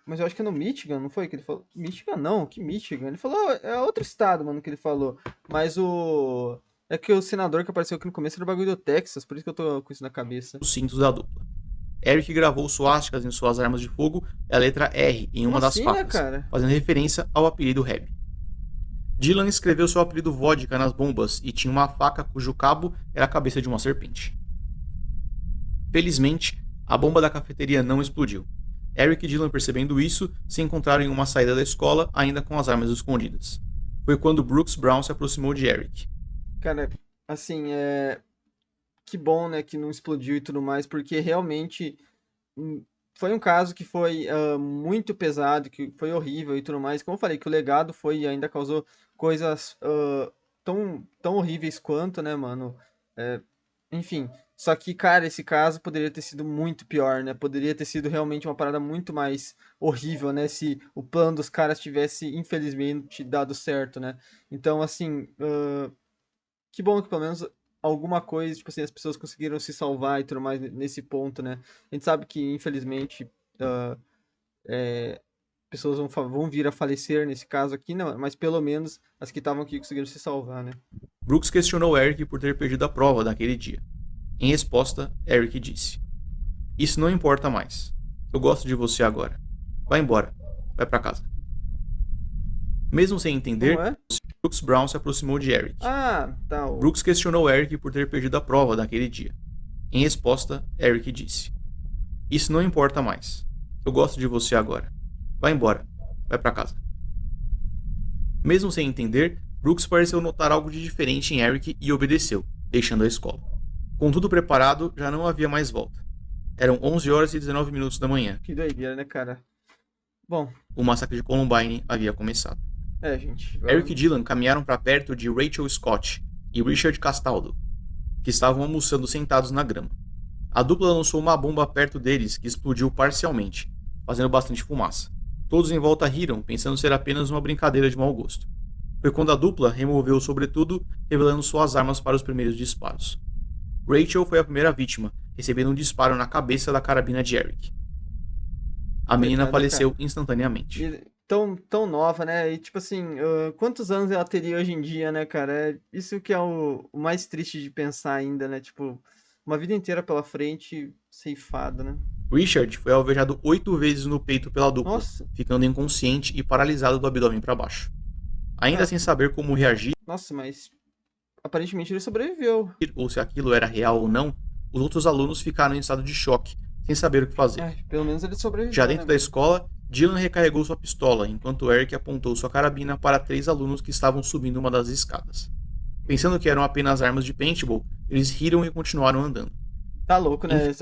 [SPEAKER 1] mas eu acho que é no Michigan, não foi que ele falou? Michigan não, que Michigan? Ele falou, é outro estado, mano, que ele falou. Mas é que o senador que apareceu aqui no começo era o bagulho do Texas, por isso que eu tô com isso na cabeça.
[SPEAKER 2] os cintos da dupla. Eric gravou suásticas em suas armas de fogo e a letra R em uma das
[SPEAKER 1] assim,
[SPEAKER 2] facas,
[SPEAKER 1] né, cara?
[SPEAKER 2] fazendo referência ao apelido Reb. Dylan escreveu seu apelido Vodka nas bombas e tinha uma faca cujo cabo era a cabeça de uma serpente. Felizmente, A bomba da cafeteria não explodiu. Eric e Dylan, percebendo isso, se encontraram em uma saída da escola, ainda com as armas escondidas. Foi quando Brooks Brown se aproximou de Eric.
[SPEAKER 1] Cara, assim, que bom, né, que não explodiu e tudo mais, porque realmente foi um caso que foi muito pesado, que foi horrível e tudo mais. Como eu falei, que o legado foi e ainda causou coisas tão horríveis quanto, né, mano? Enfim, só que, cara, esse caso poderia ter sido muito pior, né? Poderia ter sido realmente uma parada muito mais horrível, né? Se o plano dos caras tivesse, infelizmente, dado certo, né? Então, assim, que bom que pelo menos alguma coisa, tipo assim, as pessoas conseguiram se salvar e tudo mais nesse ponto, né? A gente sabe que, infelizmente, pessoas vão vir a falecer nesse caso aqui, não, mas pelo menos as que estavam aqui conseguiram se salvar, né?
[SPEAKER 2] Brooks questionou Eric por ter perdido a prova naquele dia. Em resposta, Eric disse: "Isso não importa mais. Eu gosto de você agora. Vai embora. Vai pra casa." Mesmo sem entender,
[SPEAKER 1] Como é?
[SPEAKER 2] Brooks Brown se aproximou de Eric.
[SPEAKER 1] Ah, tá.
[SPEAKER 2] Brooks questionou Eric por ter perdido a prova naquele dia. Em resposta, Eric disse: "Isso não importa mais. Eu gosto de você agora. Vai embora. Vai pra casa." Mesmo sem entender, Brooks pareceu notar algo de diferente em Eric e obedeceu, deixando a escola. Com tudo preparado, já não havia mais volta. Eram 11 horas e 19 minutos da manhã.
[SPEAKER 1] Que doideira, né, cara? Bom,
[SPEAKER 2] O massacre de Columbine havia começado.
[SPEAKER 1] gente.
[SPEAKER 2] Eric e Dylan caminharam para perto de Rachel Scott e Richard Castaldo, que estavam almoçando sentados na grama. A dupla lançou uma bomba perto deles que explodiu parcialmente, fazendo bastante fumaça. Todos em volta riram, pensando ser apenas uma brincadeira de mau gosto. Foi quando a dupla removeu o sobretudo, revelando suas armas para os primeiros disparos. Rachel foi a primeira vítima, recebendo um disparo na cabeça da carabina de Eric. A menina faleceu instantaneamente.
[SPEAKER 1] E tão nova, né? E tipo assim, quantos anos ela teria hoje em dia, né, cara? Isso que é o mais triste de pensar ainda, né? Tipo, uma vida inteira pela frente, ceifada, né?
[SPEAKER 2] Richard foi alvejado 8 vezes no peito pela dupla,
[SPEAKER 1] Nossa.
[SPEAKER 2] ficando inconsciente e paralisado do abdômen para baixo. Ainda sem saber como reagir
[SPEAKER 1] Nossa, mas aparentemente ele sobreviveu.
[SPEAKER 2] ou se aquilo era real ou não, os outros alunos ficaram em estado de choque, sem saber o que fazer.
[SPEAKER 1] Pelo menos ele sobreviveu.
[SPEAKER 2] Já dentro
[SPEAKER 1] né,
[SPEAKER 2] da escola, Dylan recarregou sua pistola, enquanto Eric apontou sua carabina para 3 alunos que estavam subindo uma das escadas. Pensando que eram apenas armas de paintball, eles riram e continuaram andando.
[SPEAKER 1] Tá louco, né?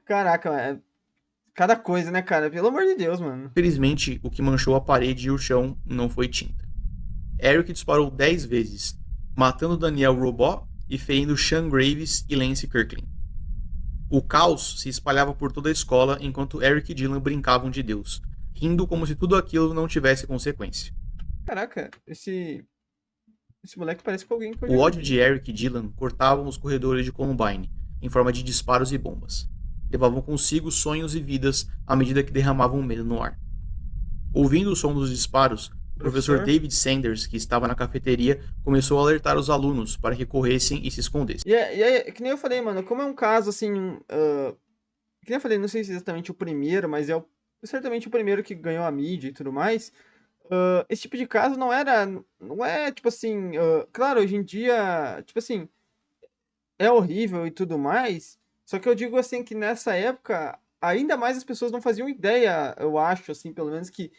[SPEAKER 1] Caraca, cada coisa, né, cara? Pelo amor de Deus, mano.
[SPEAKER 2] Felizmente, o que manchou a parede e o chão não foi tinta. Eric disparou 10 vezes, matando Daniel Robot e ferindo Sean Graves e Lance Kirkland. O caos se espalhava por toda a escola enquanto Eric e Dylan brincavam de Deus, rindo como se tudo aquilo não tivesse consequência.
[SPEAKER 1] Caraca, esse moleque parece com alguém que eu
[SPEAKER 2] O
[SPEAKER 1] já
[SPEAKER 2] ódio
[SPEAKER 1] vi.
[SPEAKER 2] de Eric e Dylan cortavam os corredores de Columbine, em forma de disparos e bombas. Levavam consigo sonhos e vidas à medida que derramavam medo no ar. Ouvindo o som dos disparos, o professor David Sanders, que estava na cafeteria, começou a alertar os alunos para que corressem e se escondessem.
[SPEAKER 1] E é que nem eu falei, mano, como é um caso assim. Que nem eu falei, não sei se é exatamente o primeiro, mas certamente o primeiro que ganhou a mídia e tudo mais. Esse tipo de caso não é tipo assim. Claro, hoje em dia, tipo assim, é horrível e tudo mais. Só que eu digo assim que nessa época, ainda mais as pessoas não faziam ideia, eu acho, assim, pelo menos que.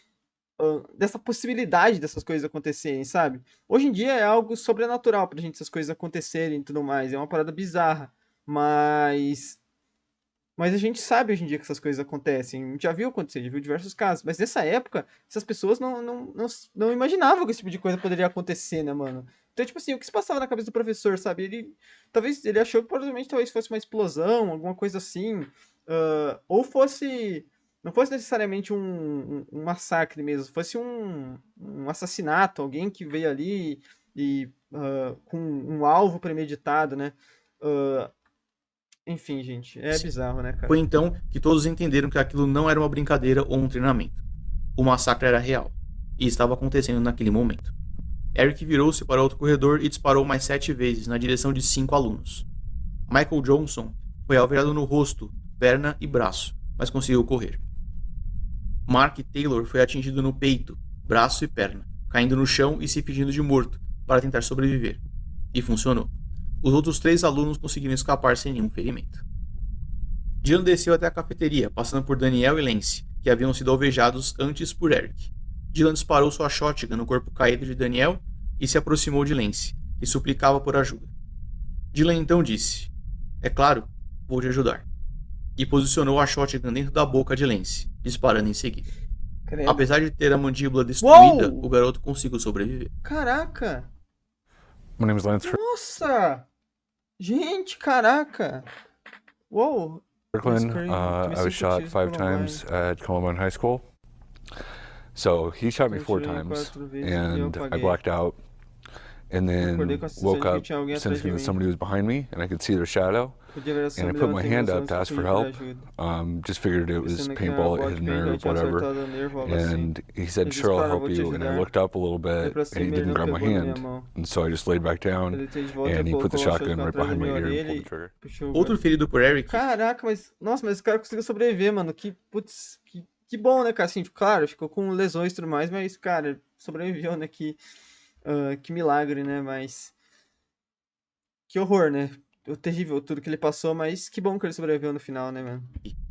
[SPEAKER 1] Dessa possibilidade dessas coisas acontecerem, sabe? Hoje em dia é algo sobrenatural pra gente essas coisas acontecerem e tudo mais. É uma parada bizarra. Mas a gente sabe hoje em dia que essas coisas acontecem. A gente já viu acontecer, já viu diversos casos. Mas nessa época, essas pessoas não imaginavam que esse tipo de coisa poderia acontecer, né, mano? Então, tipo assim, o que se passava na cabeça do professor, sabe? Talvez ele achou que provavelmente talvez fosse uma explosão, alguma coisa assim. Ou fosse. Não fosse necessariamente um massacre mesmo, fosse um assassinato, alguém que veio ali com um alvo premeditado, né? Enfim, gente, é bizarro, né, cara?
[SPEAKER 2] Foi então que todos entenderam que aquilo não era uma brincadeira ou um treinamento. O massacre era real, e estava acontecendo naquele momento. Eric virou-se para outro corredor e disparou mais 7 vezes na direção de 5 alunos. Michael Johnson foi alvejado no rosto, perna e braço, mas conseguiu correr. Mark Taylor foi atingido no peito, braço e perna, caindo no chão e se fingindo de morto para tentar sobreviver. E funcionou. Os outros 3 alunos conseguiram escapar sem nenhum ferimento. Dylan desceu até a cafeteria, passando por Daniel e Lance, que haviam sido alvejados antes por Eric. Dylan disparou sua shotgun no corpo caído de Daniel e se aproximou de Lance, que suplicava por ajuda. Dylan então disse: "É claro, vou te ajudar." E posicionou a shotgun dentro da boca de Lance, disparando em seguida.
[SPEAKER 1] Credo.
[SPEAKER 2] Apesar de ter a mandíbula destruída,
[SPEAKER 1] Uou!
[SPEAKER 2] o garoto conseguiu sobreviver.
[SPEAKER 1] Caraca!
[SPEAKER 7] My name is Lance
[SPEAKER 1] Nossa! Gente, caraca! Uou!
[SPEAKER 7] Strickland.
[SPEAKER 1] Scream.
[SPEAKER 7] I was shot 5 times at Columbine High School. So he shot me 4 times, and I blacked out, and then woke up sensing that somebody was behind me, and I could see their shadow. And I put my hand up to ask for help. Just figured it was paintball, it hit a nerve, whatever. And he said, "Sure, I'll help you." And I looked up a little bit, and he didn't grab my hand. And so I just laid back down, and he put the shotgun right behind my ear and pulled the trigger.
[SPEAKER 2] Outro ferido por Eric.
[SPEAKER 1] Caraca, mas... Nossa, mas esse cara conseguiu sobreviver, mano. Que, putz, que bom, né, cara? Assim, claro, ficou com lesões e tudo mais, mas, cara, sobreviveu, né? Que milagre, né? Mas... Que horror, né? Terrível tudo que ele passou, mas que bom que ele sobreviveu no final, né, mano?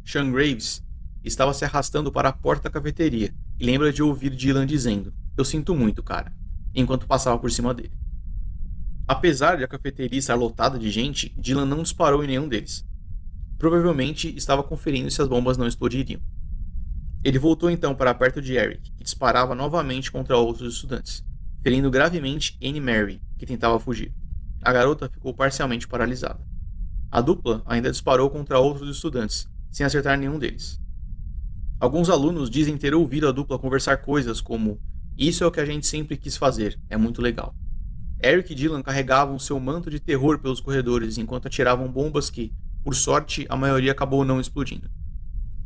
[SPEAKER 2] Sean Graves estava se arrastando para a porta da cafeteria e lembra de ouvir Dylan dizendo: "Eu sinto muito, cara", enquanto passava por cima dele. Apesar de a cafeteria estar lotada de gente, Dylan não disparou em nenhum deles. Provavelmente estava conferindo se as bombas não explodiriam. Ele voltou então para perto de Eric, que disparava novamente contra outros estudantes, ferindo gravemente Anne Mary, que tentava fugir. A garota ficou parcialmente paralisada. A dupla ainda disparou contra outros estudantes, sem acertar nenhum deles. Alguns alunos dizem ter ouvido a dupla conversar coisas como: "Isso é o que a gente sempre quis fazer, é muito legal." Eric e Dylan carregavam seu manto de terror pelos corredores enquanto atiravam bombas que, por sorte, a maioria acabou não explodindo.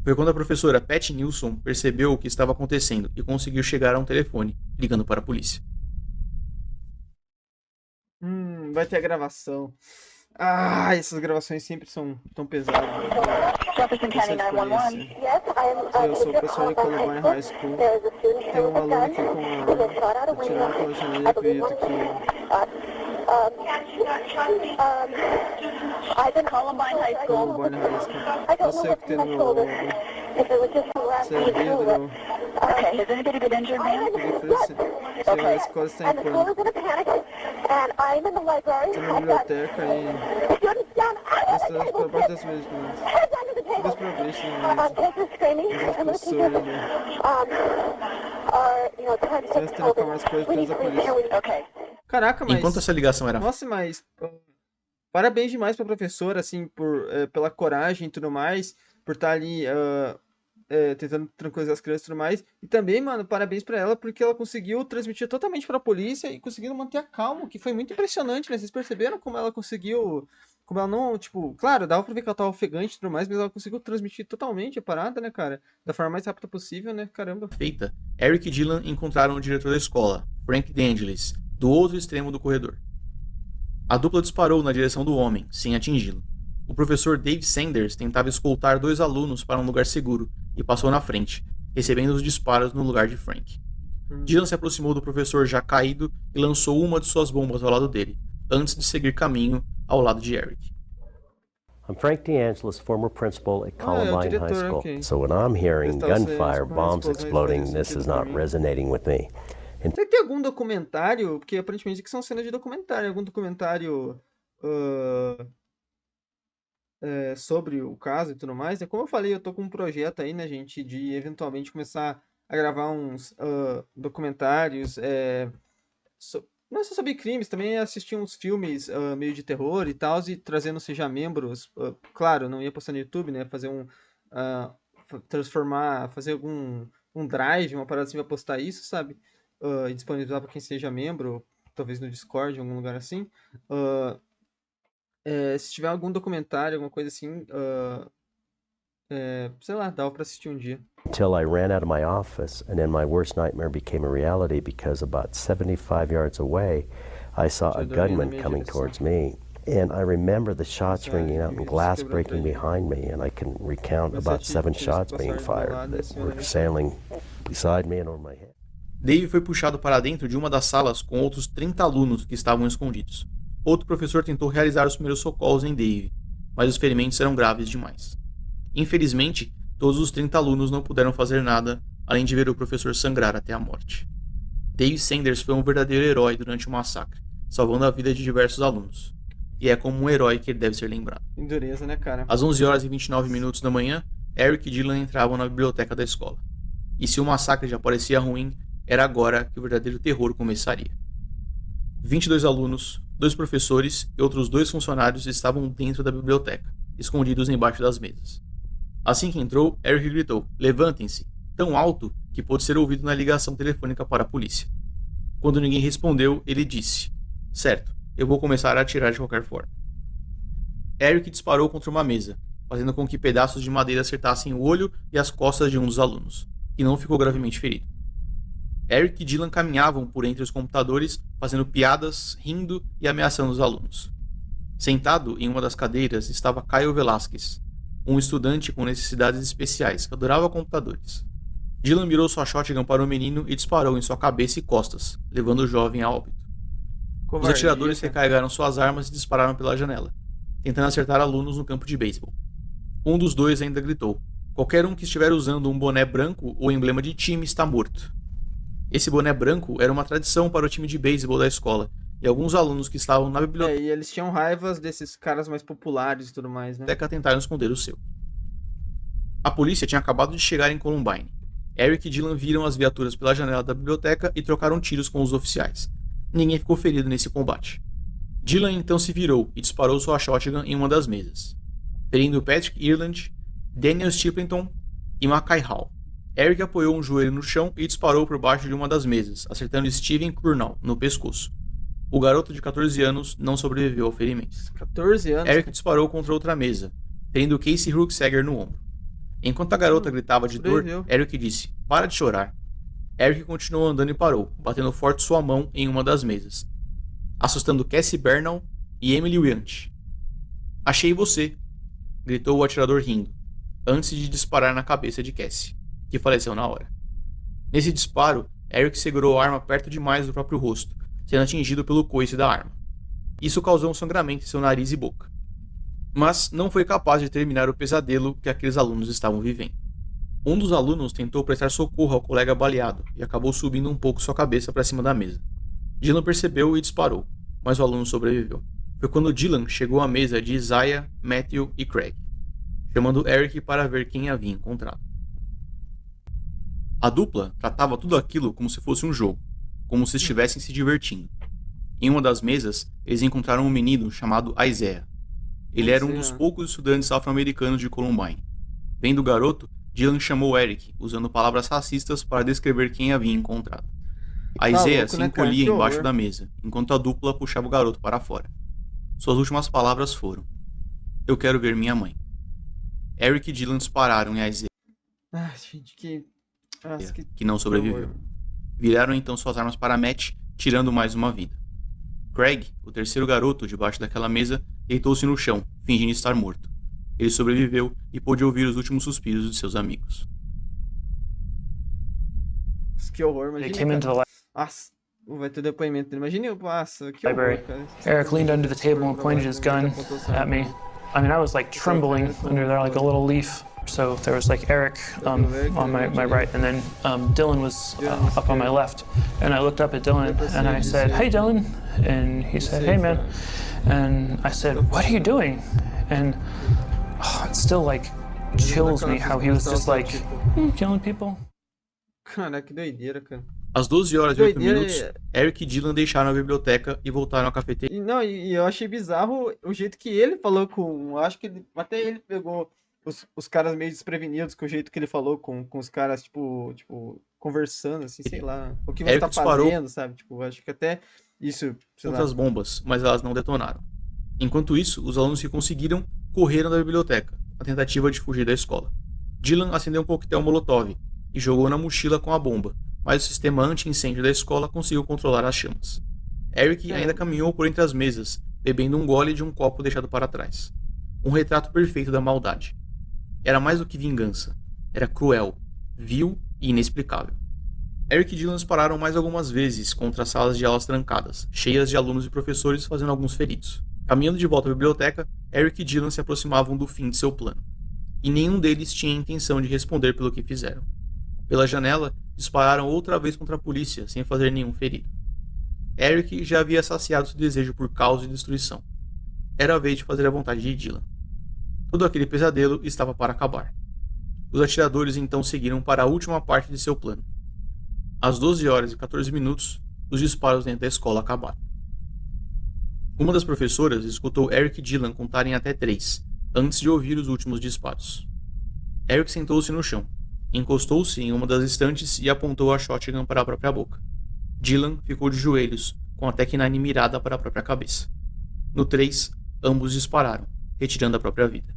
[SPEAKER 2] Foi quando a professora Pat Nilsson percebeu o que estava acontecendo e conseguiu chegar a um telefone, ligando para a polícia.
[SPEAKER 1] Vai ter a gravação. Ah, essas gravações sempre são tão pesadas. Eu sou professor de Columbine High School. Tem um aluno aqui com atirando pela janela e acredito que...
[SPEAKER 8] Columbine High School.
[SPEAKER 1] Columbine High School. Eu sei o que tem no meu... Você é vidro.
[SPEAKER 8] Okay, has anybody been injured, ma'am?
[SPEAKER 1] A escola está em pânico. Estou na biblioteca e... Estou por parte das mesmas. Todas para ver se as professoras ali. Você tem que mais coisas para a polícia. Caraca, mas...
[SPEAKER 2] Enquanto essa ligação era...
[SPEAKER 1] Nossa, mas... Parabéns demais pra professora, assim, pela coragem e tudo mais, por estar ali tentando tranquilizar as crianças e tudo mais. E também, mano, parabéns pra ela, porque ela conseguiu transmitir totalmente pra polícia e conseguiu manter a calma, que foi muito impressionante, né? Vocês perceberam como ela conseguiu... Como ela não, tipo... Claro, dava pra ver que ela tava ofegante e tudo mais, mas ela conseguiu transmitir totalmente a parada, né, cara? Da forma mais rápida possível, né? Caramba.
[SPEAKER 2] Feita, Eric e Dylan encontraram o diretor da escola, Frank DeAngelis, do outro extremo do corredor. A dupla disparou na direção do homem, sem atingi-lo. O professor Dave Sanders tentava escoltar 2 alunos para um lugar seguro e passou na frente, recebendo os disparos no lugar de Frank. Dylan se aproximou do professor já caído e lançou uma de suas bombas ao lado dele, antes de seguir caminho ao lado de Eric.
[SPEAKER 9] I'm Frank DeAngelis, former principal at Columbine High School.
[SPEAKER 1] Okay.
[SPEAKER 9] So when I'm hearing gunfire, bombs exploding, this is not resonating with me.
[SPEAKER 1] Tem que ter algum documentário, porque aparentemente que são cenas de documentário, algum documentário sobre o caso e tudo mais, né? Como eu falei, eu tô com um projeto aí, né, gente, de eventualmente começar a gravar uns documentários, não só sobre crimes, também assistir uns filmes meio de terror e tal, e trazendo, seja membros, claro, não ia postar no YouTube, né, fazer fazer um drive, uma parada assim pra postar isso, sabe? E disponibilizar para quem seja membro, talvez no Discord, em algum lugar assim. Se tiver algum documentário, alguma coisa assim, sei lá, dava para assistir um dia.
[SPEAKER 9] Until I ran out of my office, and then my worst nightmare became a reality because about 75 yards away, I saw a gunman coming towards me. And I remember the shots ringing out and glass breaking behind me, and I can recount about 7 shots being fired that were sailing beside me and over my head.
[SPEAKER 2] Dave foi puxado para dentro de uma das salas com outros 30 alunos que estavam escondidos. Outro professor tentou realizar os primeiros socorros em Dave, mas os ferimentos eram graves demais. Infelizmente, todos os 30 alunos não puderam fazer nada, além de ver o professor sangrar até a morte. Dave Sanders foi um verdadeiro herói durante o massacre, salvando a vida de diversos alunos. E é como um herói que ele deve ser lembrado.
[SPEAKER 1] Endureza, né, cara?
[SPEAKER 2] Às 11h29 da manhã, Eric e Dylan entravam na biblioteca da escola. E se o massacre já parecia ruim, era agora que o verdadeiro terror começaria. 22 alunos, 2 professores e outros 2 funcionários estavam dentro da biblioteca, escondidos embaixo das mesas. Assim que entrou, Eric gritou: "Levantem-se!", tão alto que pôde ser ouvido na ligação telefônica para a polícia. Quando ninguém respondeu, ele disse: "Certo, eu vou começar a atirar de qualquer forma." Eric disparou contra uma mesa, fazendo com que pedaços de madeira acertassem o olho e as costas de um dos alunos, que não ficou gravemente ferido. Eric e Dylan caminhavam por entre os computadores, fazendo piadas, rindo e ameaçando os alunos. Sentado em uma das cadeiras estava Caio Velasquez, um estudante com necessidades especiais que adorava computadores. Dylan mirou sua shotgun para o menino e disparou em sua cabeça e costas, levando o jovem a óbito. Os atiradores recarregaram suas armas e dispararam pela janela, tentando acertar alunos no campo de beisebol. Um dos 2 ainda gritou: "Qualquer um que estiver usando um boné branco ou emblema de time está morto." Esse boné branco era uma tradição para o time de beisebol da escola, e alguns alunos que estavam na biblioteca
[SPEAKER 1] e eles tinham raivas desses caras mais populares e tudo mais, né?
[SPEAKER 2] Tentaram esconder o seu. A polícia tinha acabado de chegar em Columbine. Eric e Dylan viram as viaturas pela janela da biblioteca e trocaram tiros com os oficiais. Ninguém ficou ferido nesse combate. Dylan então se virou e disparou sua shotgun em uma das mesas, ferindo Patrick Ireland, Daniel Stapleton e Mackay Hall. Eric apoiou um joelho no chão e disparou por baixo de uma das mesas, acertando Steven Kurnal no pescoço. O garoto de 14 anos não sobreviveu ao ferimento.
[SPEAKER 1] 14 anos?
[SPEAKER 2] Eric disparou contra outra mesa, ferindo Casey Rucksager no ombro. Enquanto a garota gritava de dor, Eric disse: "Para de chorar." Eric continuou andando e parou, batendo forte sua mão em uma das mesas, assustando Cassie Bernal e Emily Wyant. "Achei você!" gritou o atirador rindo, antes de disparar na cabeça de Cassie, que faleceu na hora. Nesse disparo, Eric segurou a arma perto demais do próprio rosto, sendo atingido pelo coice da arma. Isso causou um sangramento em seu nariz e boca. Mas não foi capaz de terminar o pesadelo que aqueles alunos estavam vivendo. Um dos alunos tentou prestar socorro ao colega baleado e acabou subindo um pouco sua cabeça para cima da mesa. Dylan percebeu e disparou, mas o aluno sobreviveu. Foi quando Dylan chegou à mesa de Isaiah, Matthew e Craig, chamando Eric para ver quem havia encontrado. A dupla tratava tudo aquilo como se fosse um jogo, como se estivessem se divertindo. Em uma das mesas, eles encontraram um menino chamado Isaiah. Ele era um dos poucos estudantes afro-americanos de Columbine. Vendo o garoto, Dylan chamou Eric, usando palavras racistas para descrever quem havia encontrado. Isaiah se encolhia embaixo da mesa, enquanto a dupla puxava o garoto para fora. Suas últimas palavras foram: "Eu quero ver minha mãe." Eric e Dylan dispararam em Isaiah, que não sobreviveu. Viraram então suas armas para Matt, tirando mais uma vida. Craig, o terceiro garoto debaixo daquela mesa, deitou-se no chão, fingindo estar morto. Ele sobreviveu e pôde ouvir os últimos suspiros de seus amigos.
[SPEAKER 1] Que horror, imagina. Nossa, vai ter depoimento dele. Imagina, nossa, que horror, cara.
[SPEAKER 6] Eric leaned under the table and pointed his gun at me. I mean, I was like trembling under there like a little leaf. So there was like Eric on my right, and then Dylan was up on my left. And I looked up at Dylan and I said, "Hey, Dylan," and he said, "Hey, man." And I said, "What are you doing?" And it still like chills me how he was just like killing people.
[SPEAKER 1] Cara, que doideira, cara.
[SPEAKER 2] Às 12h08, Eric e Dylan deixaram a biblioteca e voltaram à cafeteria.
[SPEAKER 1] E eu achei bizarro o jeito que ele falou com... Acho que até ele pegou os caras meio desprevenidos com o jeito que ele falou com os caras, tipo, conversando, assim, sei lá. O que você tá fazendo, sabe? Tipo, acho que até isso...
[SPEAKER 2] Outras bombas, mas elas não detonaram. Enquanto isso, os alunos que conseguiram correram da biblioteca, na tentativa de fugir da escola. Dylan acendeu um coquetel Molotov e jogou na mochila com a bomba, mas o sistema anti-incêndio da escola conseguiu controlar as chamas. Eric ainda caminhou por entre as mesas, bebendo um gole de um copo deixado para trás. Um retrato perfeito da maldade. Era mais do que vingança. Era cruel, vil e inexplicável. Eric e Dylan dispararam mais algumas vezes contra as salas de aulas trancadas, cheias de alunos e professores, fazendo alguns feridos. Caminhando de volta à biblioteca, Eric e Dylan se aproximavam do fim de seu plano. e nenhum deles tinha intenção de responder pelo que fizeram. Pela janela, dispararam outra vez contra a polícia, sem fazer nenhum ferido. Eric já havia saciado seu desejo por caos e destruição. Era a vez de fazer a vontade de Dylan. Todo aquele pesadelo estava para acabar. Os atiradores então seguiram para a última parte de seu plano. Às 12 horas e 14 minutos, os disparos dentro da escola acabaram. Uma das professoras escutou Eric e Dylan contarem até 3, antes de ouvir os últimos disparos. Eric sentou-se no chão, encostou-se em uma das estantes e apontou a shotgun para a própria boca. Dylan ficou de joelhos, com a Tec-9 mirada para a própria cabeça. No 3, ambos dispararam, retirando a própria vida.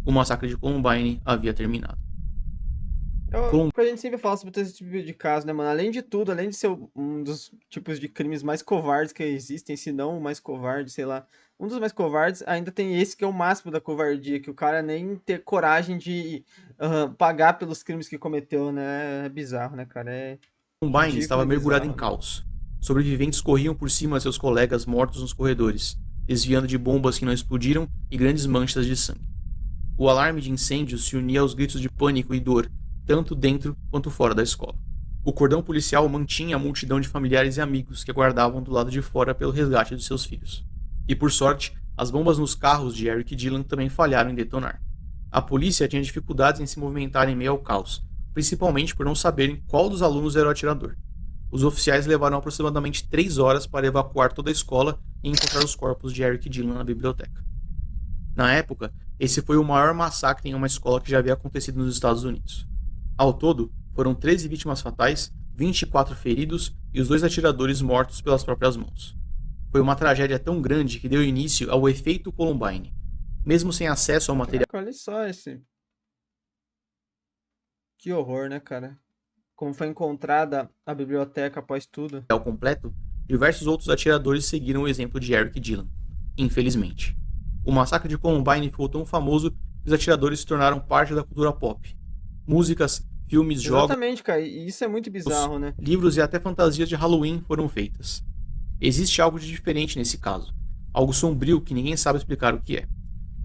[SPEAKER 2] O massacre de Columbine havia terminado.
[SPEAKER 1] A gente sempre fala sobre esse tipo de caso, né, mano? Além de tudo, além de ser um dos tipos de crimes mais covardes que existem, se não o mais covarde, sei lá, um dos mais covardes, ainda tem esse que é o máximo da covardia, que o cara nem ter coragem de pagar pelos crimes que cometeu, né? É bizarro, né, cara?
[SPEAKER 2] Columbine estava mergulhado em caos. Sobreviventes corriam por cima de seus colegas mortos nos corredores, desviando de bombas que não explodiram e grandes manchas de sangue. O alarme de incêndio se unia aos gritos de pânico e dor, tanto dentro quanto fora da escola. O cordão policial mantinha a multidão de familiares e amigos que aguardavam do lado de fora pelo resgate dos seus filhos. E por sorte, as bombas nos carros de Eric e Dylan também falharam em detonar. A polícia tinha dificuldades em se movimentar em meio ao caos, principalmente por não saberem qual dos alunos era o atirador. Os oficiais levaram aproximadamente 3 horas para evacuar toda a escola e encontrar os corpos de Eric e Dylan na biblioteca. Na época, esse foi o maior massacre em uma escola que já havia acontecido nos Estados Unidos. Ao todo, foram 13 vítimas fatais, 24 feridos e os 2 atiradores mortos pelas próprias mãos. Foi uma tragédia tão grande que deu início ao efeito Columbine. Mesmo sem acesso ao material...
[SPEAKER 1] Olha só esse... Que horror, né, cara? Como foi encontrada a biblioteca após tudo.
[SPEAKER 2] completo, diversos outros atiradores seguiram o exemplo de Eric e Dylan. Infelizmente. O massacre de Columbine ficou tão famoso que os atiradores se tornaram parte da cultura pop. Músicas, filmes, jogos...
[SPEAKER 1] Exatamente, cara. E isso é muito bizarro, né?
[SPEAKER 2] Livros e até fantasias de Halloween foram feitas. Existe algo de diferente nesse caso. Algo sombrio que ninguém sabe explicar o que é.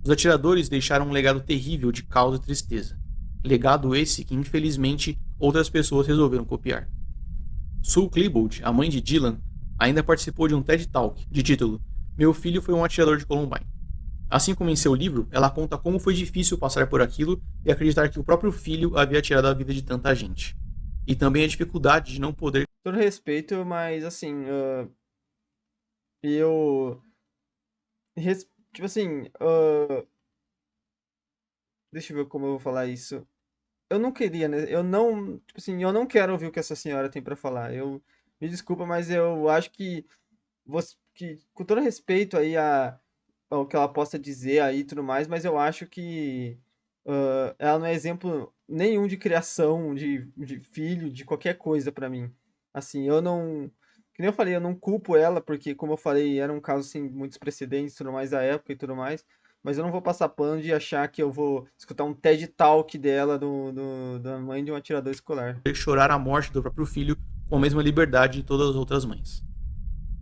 [SPEAKER 2] Os atiradores deixaram um legado terrível de caos e tristeza. Legado esse que, infelizmente, outras pessoas resolveram copiar. Sue Klebold, a mãe de Dylan, ainda participou de um TED Talk de título Meu filho foi um atirador de Columbine. Assim como em seu livro, ela conta como foi difícil passar por aquilo e acreditar que o próprio filho havia tirado a vida de tanta gente. E também a dificuldade de não poder...
[SPEAKER 1] Todo respeito, mas assim... Tipo assim... Deixa eu ver como eu vou falar isso. Eu não queria, né? Eu não... Tipo assim, eu não quero ouvir o que essa senhora tem pra falar. Me desculpa, mas eu acho que... com todo respeito aí ao que ela possa dizer aí e tudo mais, mas eu acho que ela não é exemplo nenhum de criação de filho, de qualquer coisa pra mim. Assim, eu não... Que nem eu falei, eu não culpo ela, porque, como eu falei, era um caso sem muitos precedentes e tudo mais da época e tudo mais, mas eu não vou passar pano de achar que eu vou escutar um TED Talk dela, da mãe de um atirador escolar.
[SPEAKER 2] Chorar a morte do próprio filho com a mesma liberdade de todas as outras mães.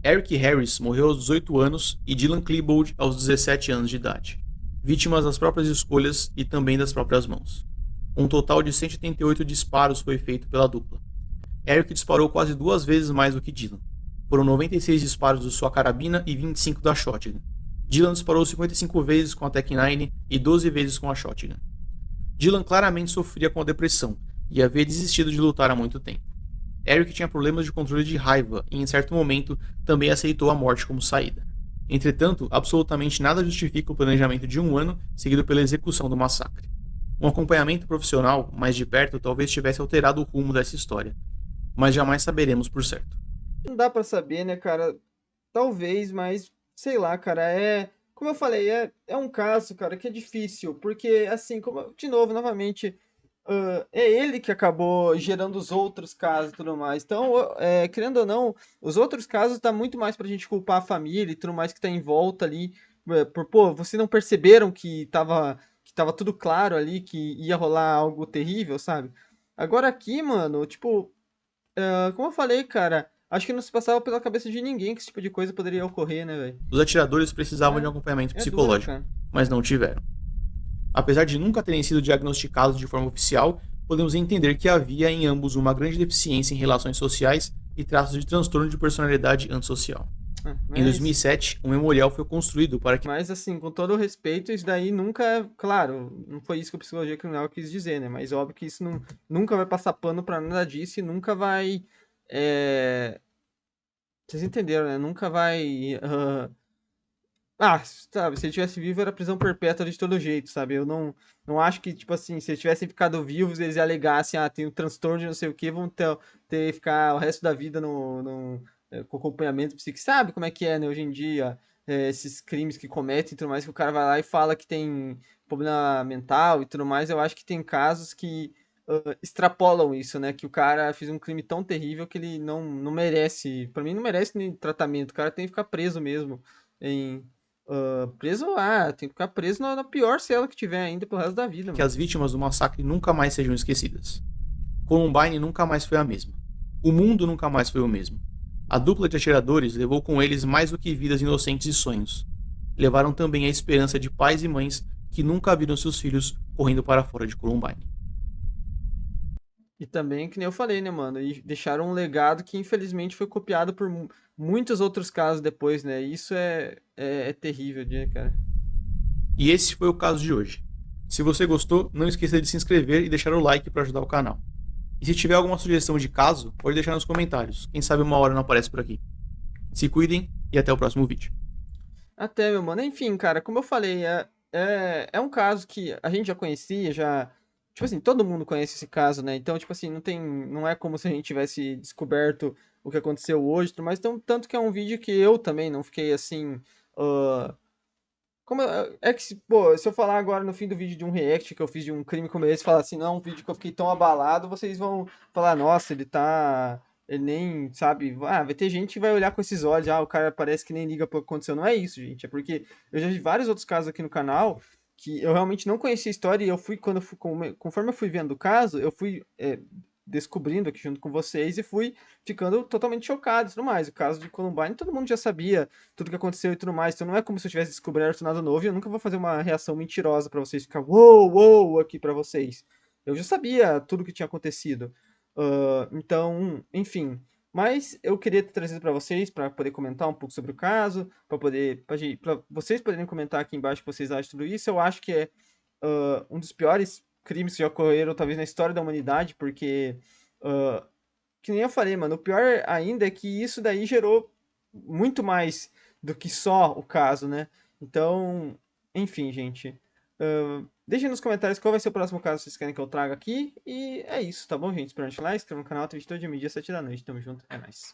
[SPEAKER 2] Eric Harris morreu aos 18 anos e Dylan Klebold aos 17 anos de idade, vítimas das próprias escolhas e também das próprias mãos. Um total de 188 disparos foi feito pela dupla. Eric disparou quase 2 vezes mais do que Dylan. Foram 96 disparos de sua carabina e 25 da shotgun. Dylan disparou 55 vezes com a Tec-9 e 12 vezes com a shotgun. Dylan claramente sofria com a depressão e havia desistido de lutar há muito tempo. Eric tinha problemas de controle de raiva e, em certo momento, também aceitou a morte como saída. Entretanto, absolutamente nada justifica o planejamento de 1 ano seguido pela execução do massacre. Um acompanhamento profissional, mais de perto, talvez tivesse alterado o rumo dessa história, mas jamais saberemos por certo.
[SPEAKER 1] Não dá pra saber, né, cara? Talvez, mas sei lá, cara, como eu falei, é um caso, cara, que é difícil, porque, assim, de novo, novamente, é ele que acabou gerando os outros casos e tudo mais. Então, querendo ou não, os outros casos tá muito mais pra gente culpar a família e tudo mais que tá em volta ali, vocês não perceberam que tava tudo claro ali, que ia rolar algo terrível, sabe? Agora aqui, mano, tipo, como eu falei, cara, acho que não se passava pela cabeça de ninguém que esse tipo de coisa poderia ocorrer, né, velho?
[SPEAKER 2] Os atiradores precisavam de um acompanhamento psicológico, mas não tiveram. Apesar de nunca terem sido diagnosticados de forma oficial, podemos entender que havia em ambos uma grande deficiência em relações sociais e traços de transtorno de personalidade antissocial. Em 2007, um memorial foi construído para que...
[SPEAKER 1] Mas, assim, com todo o respeito, isso daí nunca... Claro, não foi isso que a psicologia criminal quis dizer, né? Mas óbvio que isso nunca vai passar pano pra nada disso e nunca vai... Vocês entenderam, né? Nunca vai... sabe, se ele tivesse vivo era prisão perpétua de todo jeito, sabe? Eu não acho que, tipo assim, se eles tivessem ficado vivos, eles alegassem, tem um transtorno de não sei o que, vão ficar o resto da vida com acompanhamento psíquico. Sabe como é que é, né, hoje em dia, esses crimes que cometem e tudo mais, que o cara vai lá e fala que tem problema mental e tudo mais. Eu acho que tem casos que extrapolam isso, né? Que o cara fez um crime tão terrível que ele não merece, pra mim não merece nem tratamento, o cara tem que ficar preso mesmo, tem que ficar preso na pior cela que tiver ainda pelo resto da vida.
[SPEAKER 2] Que as vítimas do massacre nunca mais sejam esquecidas. Columbine nunca mais foi a mesma. O mundo nunca mais foi o mesmo. A dupla de atiradores levou com eles mais do que vidas inocentes e sonhos. Levaram também a esperança de pais e mães que nunca viram seus filhos correndo para fora de Columbine.
[SPEAKER 1] E também, que nem eu falei, né, mano? E deixaram um legado que infelizmente foi copiado por muitos outros casos depois, né? Isso é terrível, né, cara?
[SPEAKER 2] E esse foi o caso de hoje. Se você gostou, não esqueça de se inscrever e deixar o like para ajudar o canal. E se tiver alguma sugestão de caso, pode deixar nos comentários. Quem sabe uma hora não aparece por aqui. Se cuidem e até o próximo vídeo.
[SPEAKER 1] Até, meu mano. Enfim, cara, como eu falei, é um caso que a gente já conhecia, já... Tipo assim, todo mundo conhece esse caso, né? Então, tipo assim, não é como se a gente tivesse descoberto o que aconteceu hoje, mas tanto que é um vídeo que eu também não fiquei assim... pô, se eu falar agora no fim do vídeo de um react que eu fiz de um crime como esse, falar assim, não, um vídeo que eu fiquei tão abalado, vocês vão falar, nossa, ele nem, sabe, vai ter gente que vai olhar com esses olhos, o cara parece que nem liga pro que aconteceu. Não é isso, gente, é porque eu já vi vários outros casos aqui no canal que eu realmente não conhecia a história e conforme eu fui vendo o caso, eu fui descobrindo aqui junto com vocês e fui ficando totalmente chocado e tudo mais. O caso de Columbine, todo mundo já sabia tudo que aconteceu e tudo mais, então não é como se eu tivesse descoberto nada novo e eu nunca vou fazer uma reação mentirosa pra vocês, ficar uou aqui pra vocês. Eu já sabia tudo que tinha acontecido. Então, enfim... Mas eu queria ter trazido para vocês, para poder comentar um pouco sobre o caso, para vocês poderem comentar aqui embaixo o que vocês acham de tudo isso. Eu acho que é um dos piores crimes que já ocorreram, talvez, na história da humanidade, porque, que nem eu falei, mano, o pior ainda é que isso daí gerou muito mais do que só o caso, né? Então, enfim, gente. Deixem nos comentários qual vai ser o próximo caso que vocês querem que eu traga aqui. E é isso, tá bom, gente? Espero que lá, inscreva no canal, tem vídeo todo dia, meio-dia, 7 da noite. Tamo junto, é nóis.